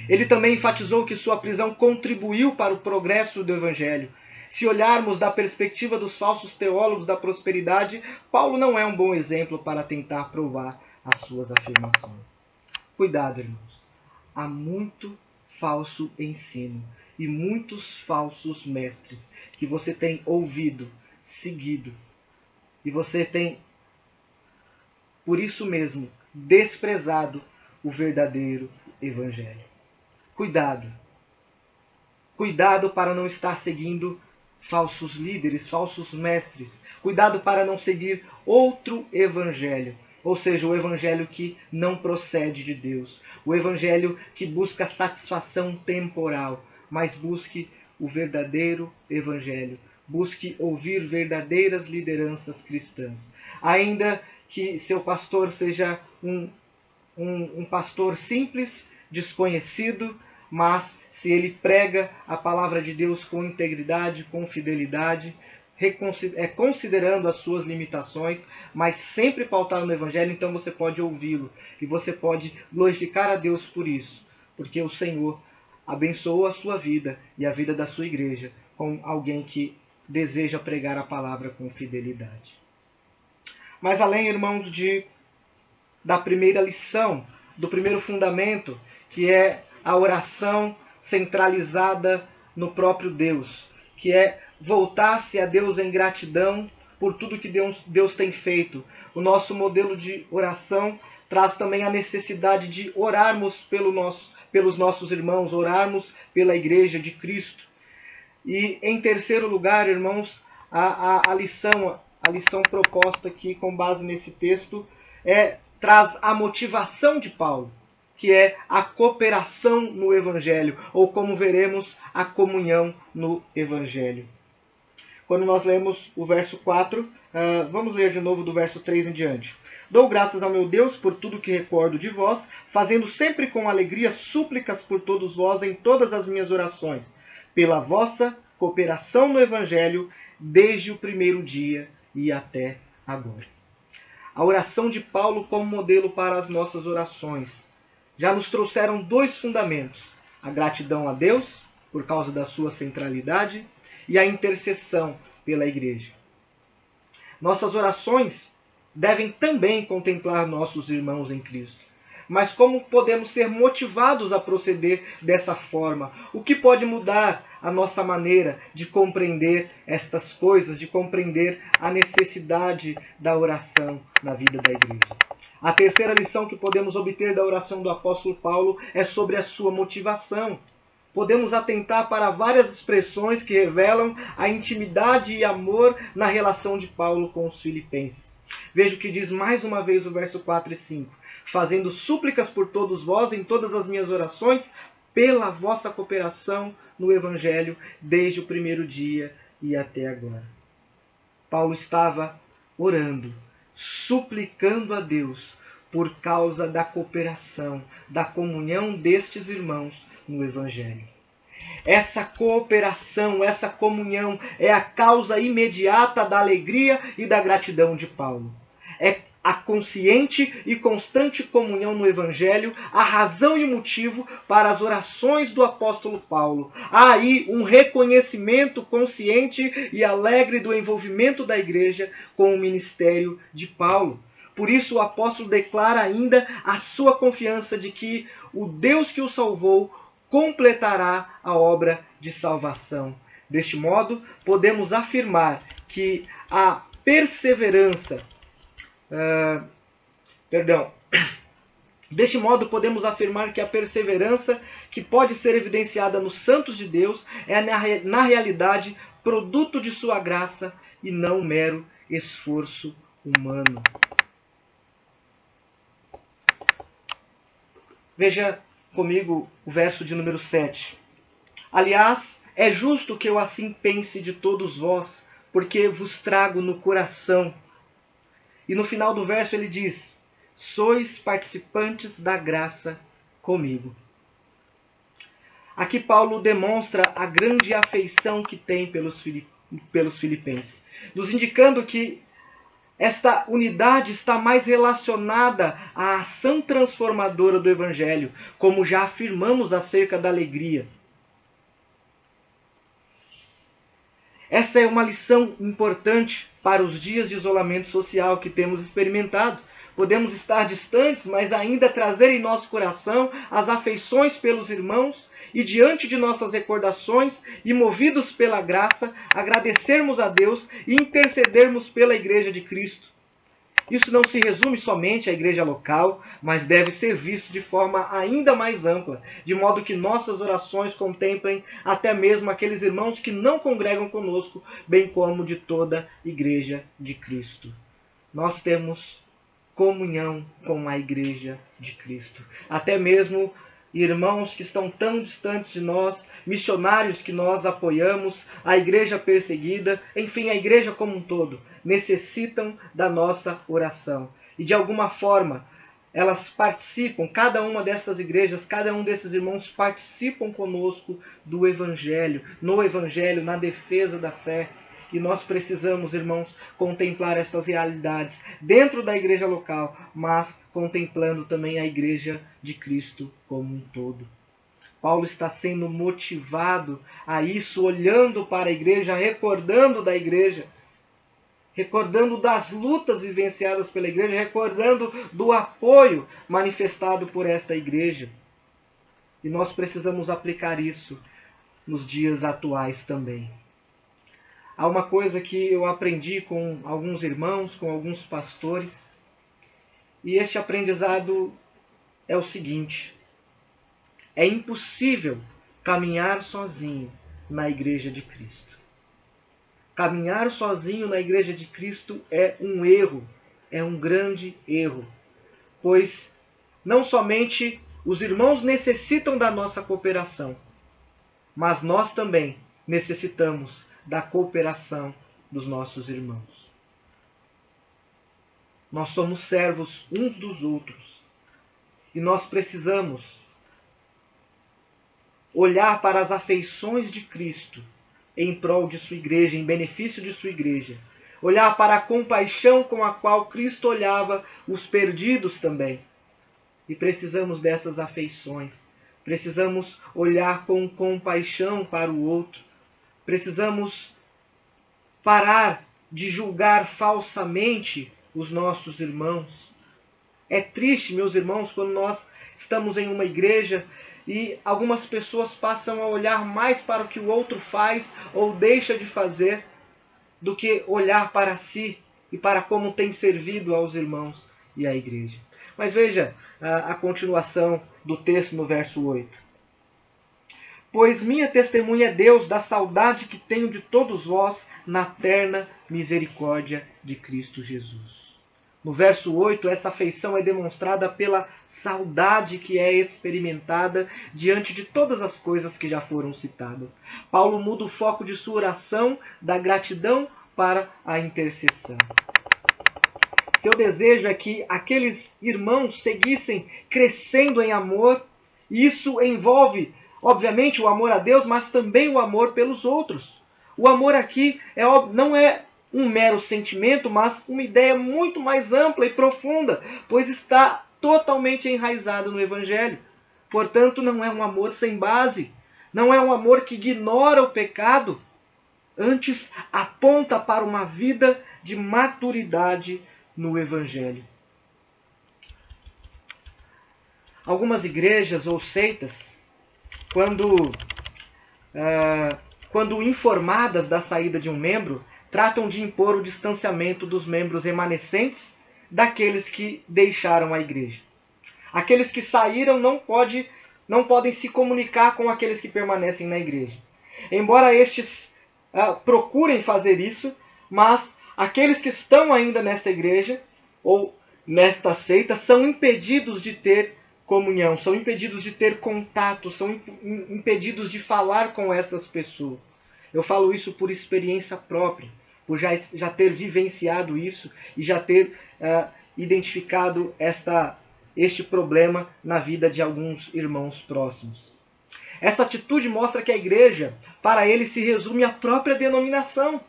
Ele também enfatizou que sua prisão contribuiu para o progresso do evangelho. Se olharmos da perspectiva dos falsos teólogos da prosperidade, Paulo não é um bom exemplo para tentar provar as suas afirmações. Cuidado, irmãos. Há muito falso ensino e muitos falsos mestres que você tem ouvido, seguido, e você tem, por isso mesmo, desprezado o verdadeiro evangelho. Cuidado. Cuidado para não estar seguindo falsos líderes, falsos mestres. Cuidado para não seguir outro evangelho, ou seja, o evangelho que não procede de Deus, o evangelho que busca satisfação temporal, mas busque o verdadeiro evangelho, busque ouvir verdadeiras lideranças cristãs. Ainda que seu pastor seja um pastor simples, desconhecido, mas se ele prega a palavra de Deus com integridade, com fidelidade, considerando as suas limitações, mas sempre pautado no evangelho, então você pode ouvi-lo e você pode glorificar a Deus por isso, porque o Senhor abençoou a sua vida e a vida da sua igreja com alguém que deseja pregar a palavra com fidelidade. Mas além, irmãos, da primeira lição, do primeiro fundamento, que é a oração centralizada no próprio Deus, que é voltar-se a Deus em gratidão por tudo que Deus tem feito. O nosso modelo de oração traz também a necessidade de orarmos pelos nossos irmãos, orarmos pela igreja de Cristo. E em terceiro lugar, irmãos, a lição proposta aqui com base nesse texto traz a motivação de Paulo. que é a cooperação no Evangelho, ou como veremos, a comunhão no Evangelho. Quando nós lemos o verso 4, vamos ler de novo do verso 3 em diante. Dou graças ao meu Deus por tudo que recordo de vós, fazendo sempre com alegria súplicas por todos vós em todas as minhas orações, pela vossa cooperação no Evangelho, desde o primeiro dia e até agora. A oração de Paulo como modelo para as nossas orações já nos trouxeram dois fundamentos: a gratidão a Deus, por causa da sua centralidade, e a intercessão pela igreja. Nossas orações devem também contemplar nossos irmãos em Cristo. Mas como podemos ser motivados a proceder dessa forma? O que pode mudar a nossa maneira de compreender estas coisas, de compreender a necessidade da oração na vida da igreja? A terceira lição que podemos obter da oração do apóstolo Paulo é sobre a sua motivação. Podemos atentar para várias expressões que revelam a intimidade e amor na relação de Paulo com os filipenses. Veja o que diz mais uma vez o verso 4 e 5. Fazendo súplicas por todos vós em todas as minhas orações, pela vossa cooperação no Evangelho, desde o primeiro dia e até agora. Paulo estava orando, suplicando a Deus por causa da cooperação, da comunhão destes irmãos no Evangelho. Essa cooperação, essa comunhão é a causa imediata da alegria e da gratidão de Paulo. É a consciente e constante comunhão no Evangelho a razão e o motivo para as orações do apóstolo Paulo. Há aí um reconhecimento consciente e alegre do envolvimento da igreja com o ministério de Paulo. Por isso o apóstolo declara ainda a sua confiança de que o Deus que o salvou completará a obra de salvação. Deste modo, podemos afirmar que a perseverança... Deste modo, podemos afirmar que a perseverança que pode ser evidenciada nos santos de Deus é, na realidade, produto de sua graça e não mero esforço humano. Veja comigo o verso de número 7. Aliás, é justo que eu assim pense de todos vós, porque vos trago no coração. E no final do verso ele diz: sois participantes da graça comigo. Aqui Paulo demonstra a grande afeição que tem pelos filipenses, nos indicando que esta unidade está mais relacionada à ação transformadora do Evangelho, como já afirmamos acerca da alegria. Essa é uma lição importante para os dias de isolamento social que temos experimentado. Podemos estar distantes, mas ainda trazer em nosso coração as afeições pelos irmãos e, diante de nossas recordações e movidos pela graça, agradecermos a Deus e intercedermos pela Igreja de Cristo. Isso não se resume somente à igreja local, mas deve ser visto de forma ainda mais ampla, de modo que nossas orações contemplem até mesmo aqueles irmãos que não congregam conosco, bem como de toda a Igreja de Cristo. Nós temos comunhão com a Igreja de Cristo. Até mesmo irmãos que estão tão distantes de nós, missionários que nós apoiamos, a igreja perseguida, enfim, a igreja como um todo, necessitam da nossa oração. E de alguma forma, elas participam, cada uma destas igrejas, cada um desses irmãos participam conosco do Evangelho, no Evangelho, na defesa da fé. E nós precisamos, irmãos, contemplar estas realidades dentro da igreja local, mas contemplando também a igreja de Cristo como um todo. Paulo está sendo motivado a isso, olhando para a igreja, recordando da igreja, recordando das lutas vivenciadas pela igreja, recordando do apoio manifestado por esta igreja. E nós precisamos aplicar isso nos dias atuais também. Há uma coisa que eu aprendi com alguns irmãos, com alguns pastores, e este aprendizado é o seguinte: é impossível caminhar sozinho na Igreja de Cristo. Caminhar sozinho na Igreja de Cristo é um erro, é um grande erro, pois não somente Os irmãos necessitam da nossa cooperação, mas nós também necessitamos da cooperação dos nossos irmãos. Nós somos servos uns dos outros e nós precisamos olhar para as afeições de Cristo em prol de sua igreja, em benefício de sua igreja. Olhar para a compaixão com a qual Cristo olhava os perdidos também. E precisamos dessas afeições. Precisamos olhar com compaixão para o outro. Precisamos parar de julgar falsamente os nossos irmãos. É triste, meus irmãos, quando nós estamos em uma igreja e algumas pessoas passam a olhar mais para o que o outro faz ou deixa de fazer do que olhar para si e para como tem servido aos irmãos e à igreja. Mas veja a continuação do texto no verso 8. Pois minha testemunha é Deus da saudade que tenho de todos vós na terna misericórdia de Cristo Jesus. No verso 8, essa afeição é demonstrada pela saudade que é experimentada diante de todas as coisas que já foram citadas. Paulo muda o foco de sua oração da gratidão para a intercessão. Seu desejo é que aqueles irmãos seguissem crescendo em amor. Isso envolve, obviamente, o amor a Deus, mas também o amor pelos outros. O amor aqui não é um mero sentimento, mas uma ideia muito mais ampla e profunda, pois está totalmente enraizado no Evangelho. Portanto, não é um amor sem base, não é um amor que ignora o pecado, antes aponta para uma vida de maturidade no Evangelho. Algumas igrejas ou seitas, quando informadas da saída de um membro, tratam de impor o distanciamento dos membros remanescentes daqueles que deixaram a igreja. Aqueles que saíram não podem se comunicar com aqueles que permanecem na igreja. Embora estes procurem fazer isso, mas aqueles que estão ainda nesta igreja ou nesta seita são impedidos de ter comunhão, são impedidos de ter contato, são impedidos de falar com estas pessoas. Eu falo isso por experiência própria, por já ter vivenciado isso e já ter identificado este problema na vida de alguns irmãos próximos. Essa atitude mostra que a igreja, para ele, se resume à própria denominação.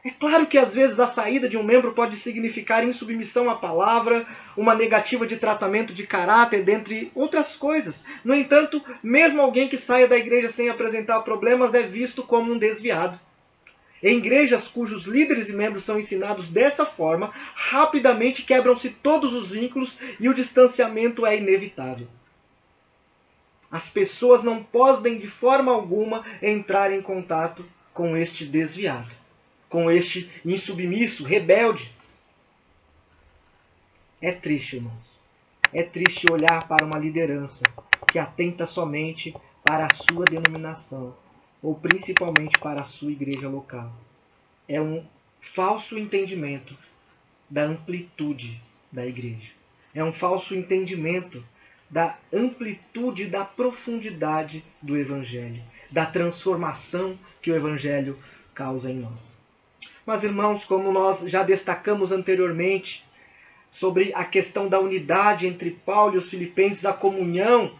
É claro que às vezes a saída de um membro pode significar insubmissão à palavra, uma negativa de tratamento de caráter, dentre outras coisas. No entanto, mesmo alguém que saia da igreja sem apresentar problemas é visto como um desviado. Em igrejas cujos líderes e membros são ensinados dessa forma, rapidamente quebram-se todos os vínculos e o distanciamento é inevitável. As pessoas não podem de forma alguma entrar em contato com este desviado, com este insubmisso, rebelde. É triste, irmãos. É triste olhar para uma liderança que atenta somente para a sua denominação, ou principalmente para a sua igreja local. É um falso entendimento da amplitude da igreja. É um falso entendimento da amplitude e da profundidade do Evangelho, da transformação que o Evangelho causa em nós. Mas, irmãos, como nós já destacamos anteriormente, sobre a questão da unidade entre Paulo e os filipenses, a comunhão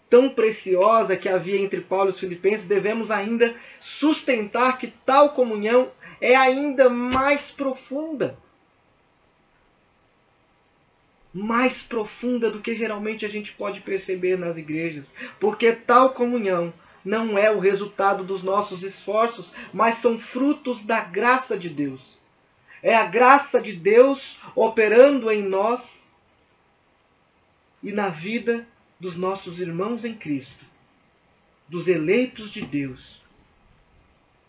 tão preciosa que havia entre Paulo e os filipenses, devemos ainda sustentar que tal comunhão é ainda mais profunda. Mais profunda do que geralmente a gente pode perceber nas igrejas. Porque tal comunhão não é o resultado dos nossos esforços, mas são frutos da graça de Deus. É a graça de Deus operando em nós e na vida dos nossos irmãos em Cristo, dos eleitos de Deus,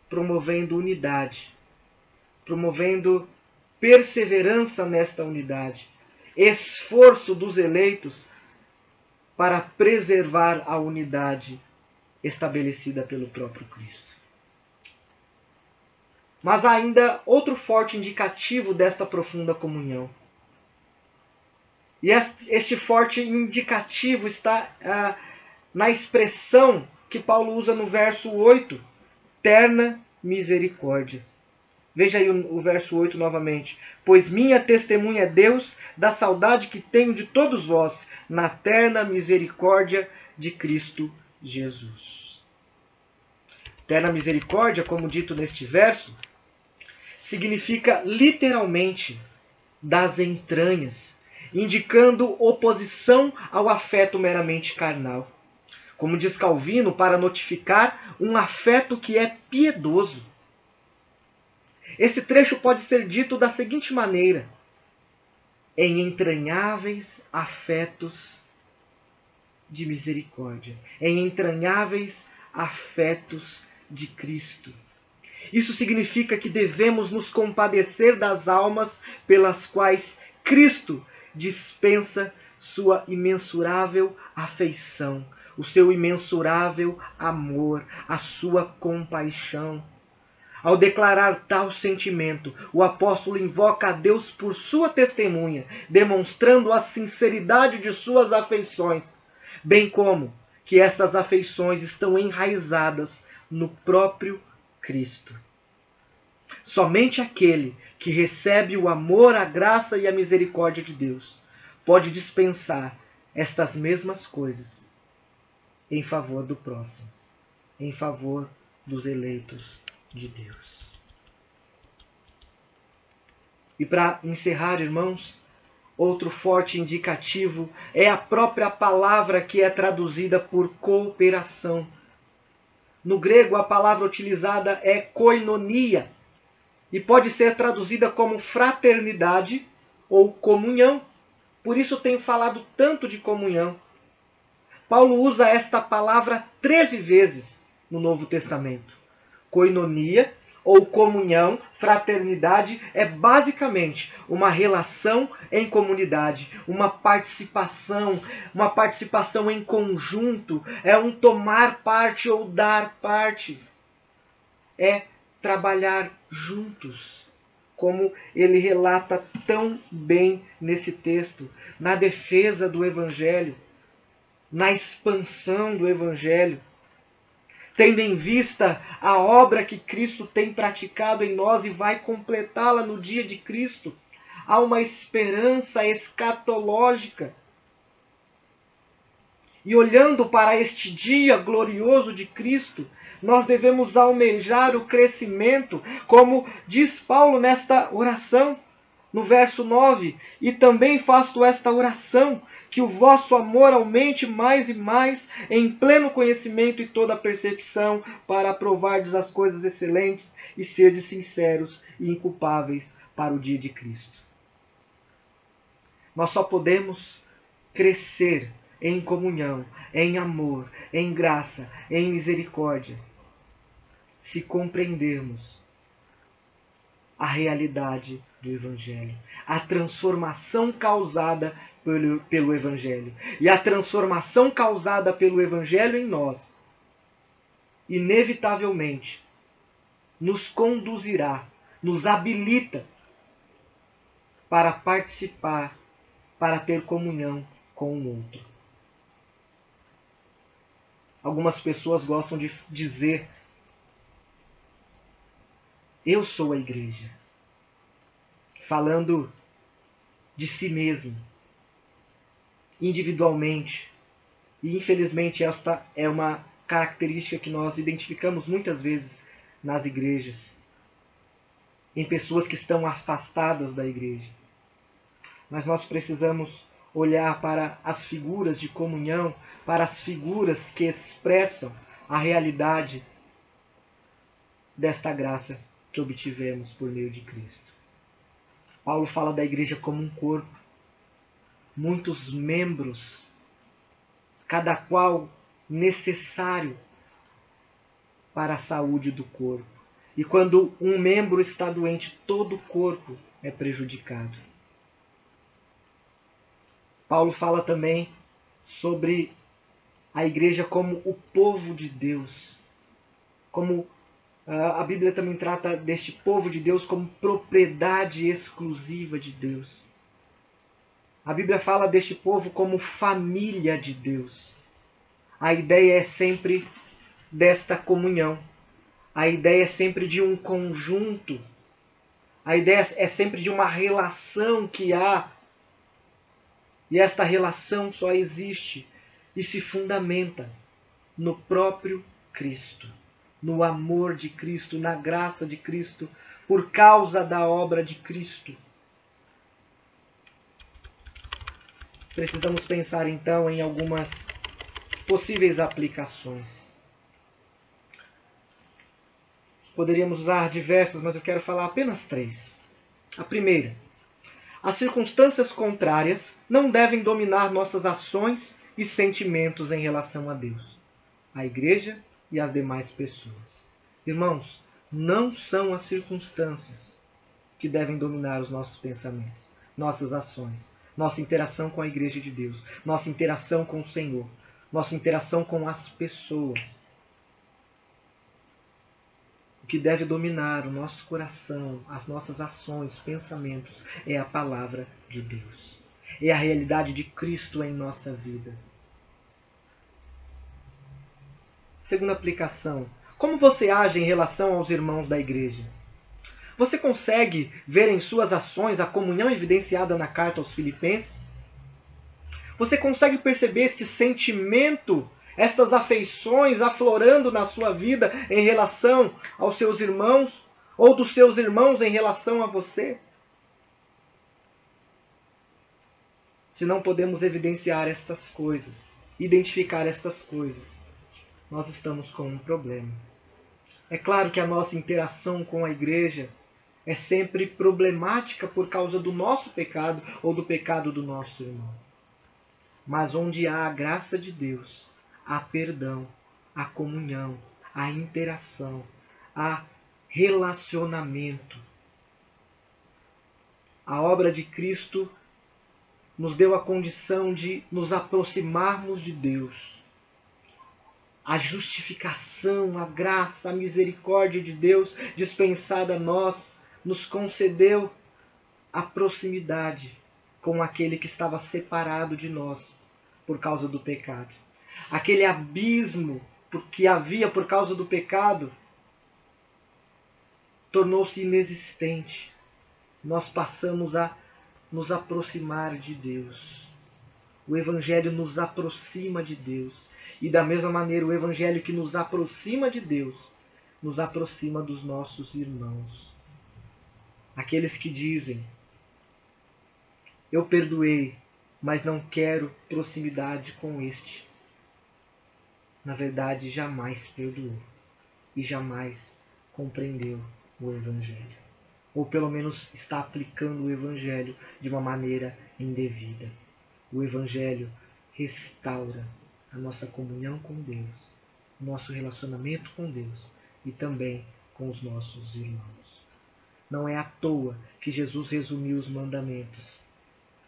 promovendo unidade, promovendo perseverança nesta unidade, esforço dos eleitos para preservar a unidade estabelecida pelo próprio Cristo. Mas há ainda outro forte indicativo desta profunda comunhão. E este forte indicativo está na expressão que Paulo usa no verso 8, terna misericórdia. Veja aí o verso 8 novamente. Pois minha testemunha é Deus da saudade que tenho de todos vós, na terna misericórdia de Cristo Jesus. Terna misericórdia, como dito neste verso, significa literalmente das entranhas, indicando oposição ao afeto meramente carnal. Como diz Calvino, para notificar um afeto que é piedoso. Esse trecho pode ser dito da seguinte maneira: em entranháveis afetos de misericórdia, em entranháveis afetos de Cristo. Isso significa que devemos nos compadecer das almas pelas quais Cristo dispensa sua imensurável afeição, o seu imensurável amor, a sua compaixão. Ao declarar tal sentimento, o apóstolo invoca a Deus por sua testemunha, demonstrando a sinceridade de suas afeições, bem como que estas afeições estão enraizadas no próprio Cristo. Somente aquele que recebe o amor, a graça e a misericórdia de Deus pode dispensar estas mesmas coisas em favor do próximo, em favor dos eleitos de Deus. E para encerrar, irmãos, outro forte indicativo é a própria palavra que é traduzida por cooperação. No grego, a palavra utilizada é koinonia e pode ser traduzida como fraternidade ou comunhão. Por isso tenho falado tanto de comunhão. Paulo usa esta palavra 13 vezes no Novo Testamento. Koinonia, ou comunhão, fraternidade, é basicamente uma relação em comunidade, uma participação em conjunto, é um tomar parte ou dar parte. É trabalhar juntos, como ele relata tão bem nesse texto, na defesa do Evangelho, na expansão do Evangelho, tendo em vista a obra que Cristo tem praticado em nós e vai completá-la no dia de Cristo. Há uma esperança escatológica. E olhando para este dia glorioso de Cristo, nós devemos almejar o crescimento, como diz Paulo nesta oração, no verso 9, e também faço esta oração, que o vosso amor aumente mais e mais em pleno conhecimento e toda percepção, para aprovardes as coisas excelentes e serdes sinceros e inculpáveis para o dia de Cristo. Nós só podemos crescer em comunhão, em amor, em graça, em misericórdia, se compreendermos a realidade do Evangelho, a transformação causada pelo Evangelho. E a transformação causada pelo Evangelho em nós, inevitavelmente, nos conduzirá, nos habilita para participar, para ter comunhão com o outro. Algumas pessoas gostam de dizer: eu sou a igreja, falando de si mesmo, individualmente. E infelizmente esta é uma característica que nós identificamos muitas vezes nas igrejas, em pessoas que estão afastadas da igreja. Mas nós precisamos olhar para as figuras de comunhão, para as figuras que expressam a realidade desta graça que obtivemos por meio de Cristo. Paulo fala da igreja como um corpo, muitos membros, cada qual necessário para a saúde do corpo. E quando um membro está doente, todo o corpo é prejudicado. Paulo fala também sobre a igreja como o povo de Deus, como a Bíblia também trata deste povo de Deus como propriedade exclusiva de Deus. A Bíblia fala deste povo como família de Deus. A ideia é sempre desta comunhão. A ideia é sempre de um conjunto. A ideia é sempre de uma relação que há. E esta relação só existe e se fundamenta no próprio Cristo, no amor de Cristo, na graça de Cristo, por causa da obra de Cristo. Precisamos pensar então em algumas possíveis aplicações. Poderíamos usar diversas, mas eu quero falar apenas 3. A primeira: as circunstâncias contrárias não devem dominar nossas ações e sentimentos em relação a Deus, a igreja e as demais pessoas. Irmãos, não são as circunstâncias que devem dominar os nossos pensamentos, nossas ações, nossa interação com a igreja de Deus, nossa interação com o Senhor, nossa interação com as pessoas. O que deve dominar o nosso coração, as nossas ações, pensamentos, é a palavra de Deus. É a realidade de Cristo em nossa vida. Segunda aplicação: como você age em relação aos irmãos da igreja? Você consegue ver em suas ações a comunhão evidenciada na carta aos Filipenses? Você consegue perceber este sentimento, estas afeições aflorando na sua vida em relação aos seus irmãos, ou dos seus irmãos em relação a você? Se não podemos evidenciar estas coisas, identificar estas coisas, nós estamos com um problema. É claro que a nossa interação com a igreja é sempre problemática por causa do nosso pecado ou do pecado do nosso irmão. Mas onde há a graça de Deus, há perdão, há comunhão, há interação, há relacionamento. A obra de Cristo nos deu a condição de nos aproximarmos de Deus. A justificação, a graça, a misericórdia de Deus dispensada a nós nos concedeu a proximidade com aquele que estava separado de nós por causa do pecado. Aquele abismo que havia por causa do pecado tornou-se inexistente. Nós passamos a nos aproximar de Deus. O Evangelho nos aproxima de Deus. E da mesma maneira, o Evangelho que nos aproxima de Deus, nos aproxima dos nossos irmãos. Aqueles que dizem: eu perdoei, mas não quero proximidade com este. Na verdade, jamais perdoou e jamais compreendeu o Evangelho. Ou pelo menos está aplicando o Evangelho de uma maneira indevida. O Evangelho restaura a nossa comunhão com Deus, o nosso relacionamento com Deus e também com os nossos irmãos. Não é à toa que Jesus resumiu os mandamentos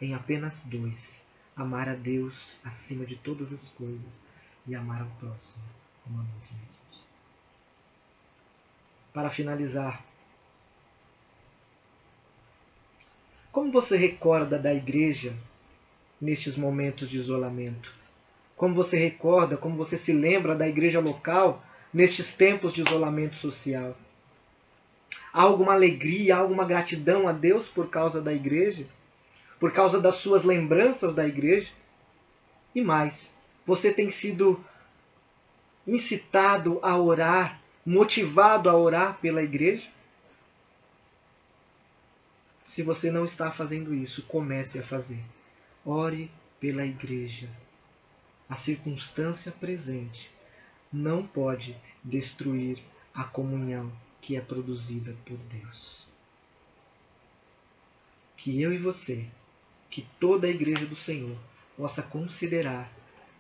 em apenas 2. Amar a Deus acima de todas as coisas e amar ao próximo como a nós mesmos. Para finalizar, como você recorda da igreja nestes momentos de isolamento? Como você recorda, como você se lembra da igreja local nestes tempos de isolamento social? Há alguma alegria, há alguma gratidão a Deus por causa da igreja? Por causa das suas lembranças da igreja? E mais, você tem sido incitado a orar, motivado a orar pela igreja? Se você não está fazendo isso, comece a fazer. Ore pela igreja. A circunstância presente não pode destruir a comunhão que é produzida por Deus. Que eu e você, que toda a igreja do Senhor possa considerar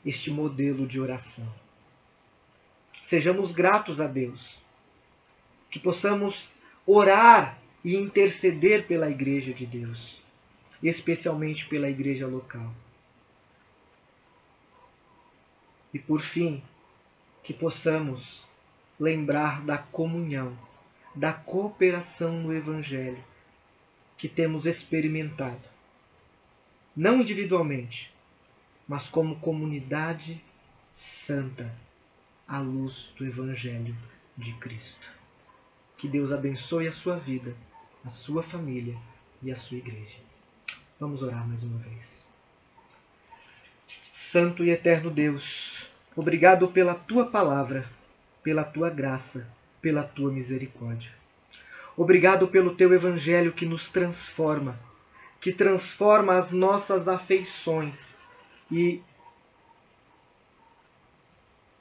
este modelo de oração. Sejamos gratos a Deus. Que possamos orar e interceder pela igreja de Deus, especialmente pela igreja local. E por fim, que possamos lembrar da comunhão, da cooperação no Evangelho que temos experimentado não individualmente, mas como comunidade santa, à luz do Evangelho de Cristo. Que Deus abençoe a sua vida, a sua família e a sua igreja. Vamos orar mais uma vez. Santo e eterno Deus, obrigado pela tua palavra, pela tua graça, pela tua misericórdia. Obrigado pelo teu Evangelho que nos transforma, que transforma as nossas afeições e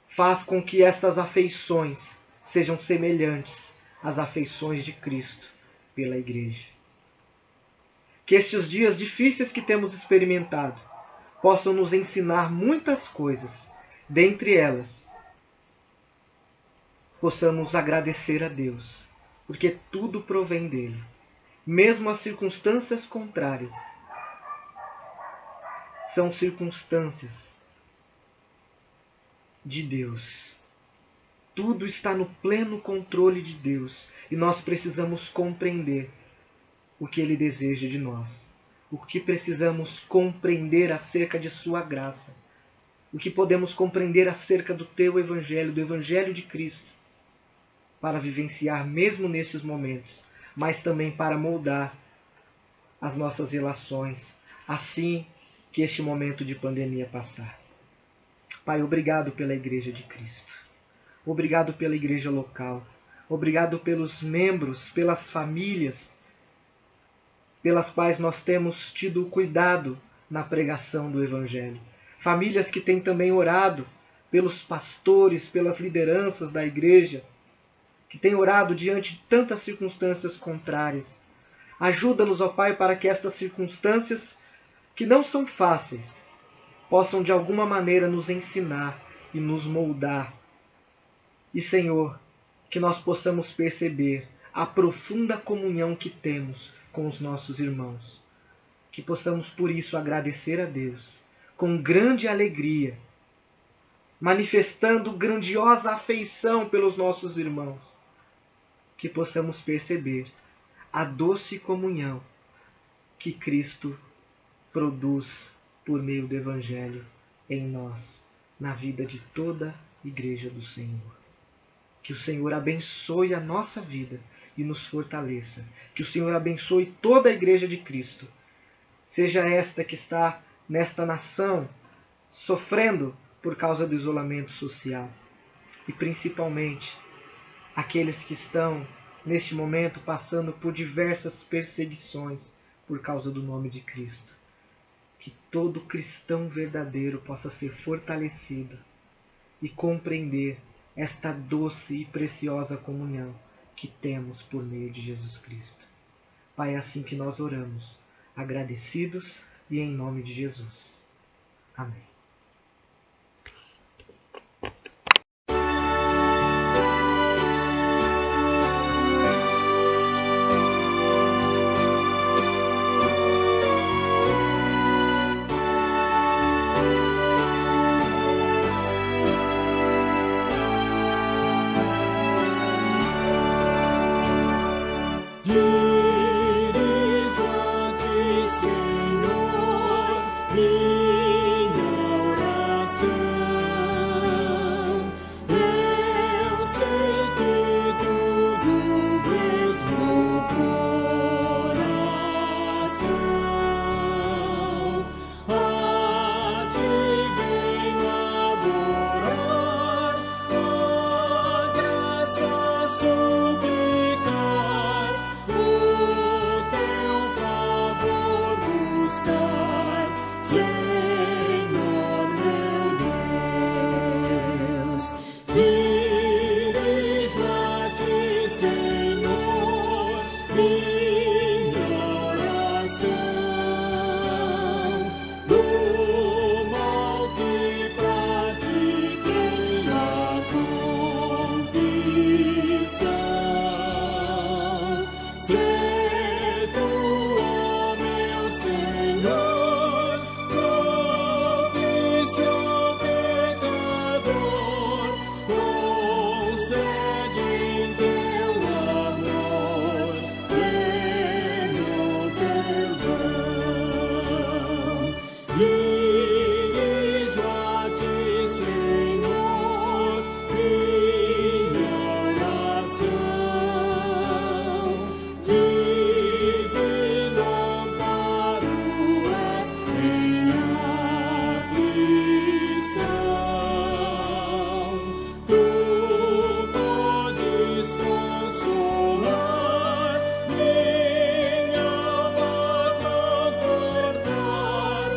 faz com que estas afeições sejam semelhantes às afeições de Cristo pela Igreja. Que estes dias difíceis que temos experimentado possam nos ensinar muitas coisas, dentre elas, possamos agradecer a Deus, porque tudo provém dele. Mesmo as circunstâncias contrárias são circunstâncias de Deus. Tudo está no pleno controle de Deus e nós precisamos compreender o que Ele deseja de nós, o que precisamos compreender acerca de Sua graça, o que podemos compreender acerca do Teu Evangelho, do Evangelho de Cristo, para vivenciar mesmo nesses momentos, mas também para moldar as nossas relações, assim que este momento de pandemia passar. Pai, obrigado pela Igreja de Cristo. Obrigado pela igreja local. Obrigado pelos membros, pelas famílias, pelas quais nós temos tido cuidado na pregação do Evangelho. Famílias que têm também orado pelos pastores, pelas lideranças da igreja, que têm orado diante de tantas circunstâncias contrárias. Ajuda-nos, ó Pai, para que estas circunstâncias, que não são fáceis, possam de alguma maneira nos ensinar e nos moldar. E, Senhor, que nós possamos perceber a profunda comunhão que temos com os nossos irmãos. Que possamos, por isso, agradecer a Deus com grande alegria, manifestando grandiosa afeição pelos nossos irmãos. Que possamos perceber a doce comunhão que Cristo produz por meio do Evangelho em nós, na vida de toda a Igreja do Senhor. Que o Senhor abençoe a nossa vida e nos fortaleça. Que o Senhor abençoe toda a Igreja de Cristo. Seja esta que está nesta nação sofrendo por causa do isolamento social. E principalmente aqueles que estão neste momento passando por diversas perseguições por causa do nome de Cristo. Que todo cristão verdadeiro possa ser fortalecido e compreender esta doce e preciosa comunhão que temos por meio de Jesus Cristo. Pai, é assim que nós oramos, agradecidos e em nome de Jesus. Amém. Ser tu, ó meu Senhor, dirijo a ti, Senhor, minha oração. Divino amparo és em aflição. Tu podes consolar, minha alma confortar.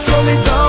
solidão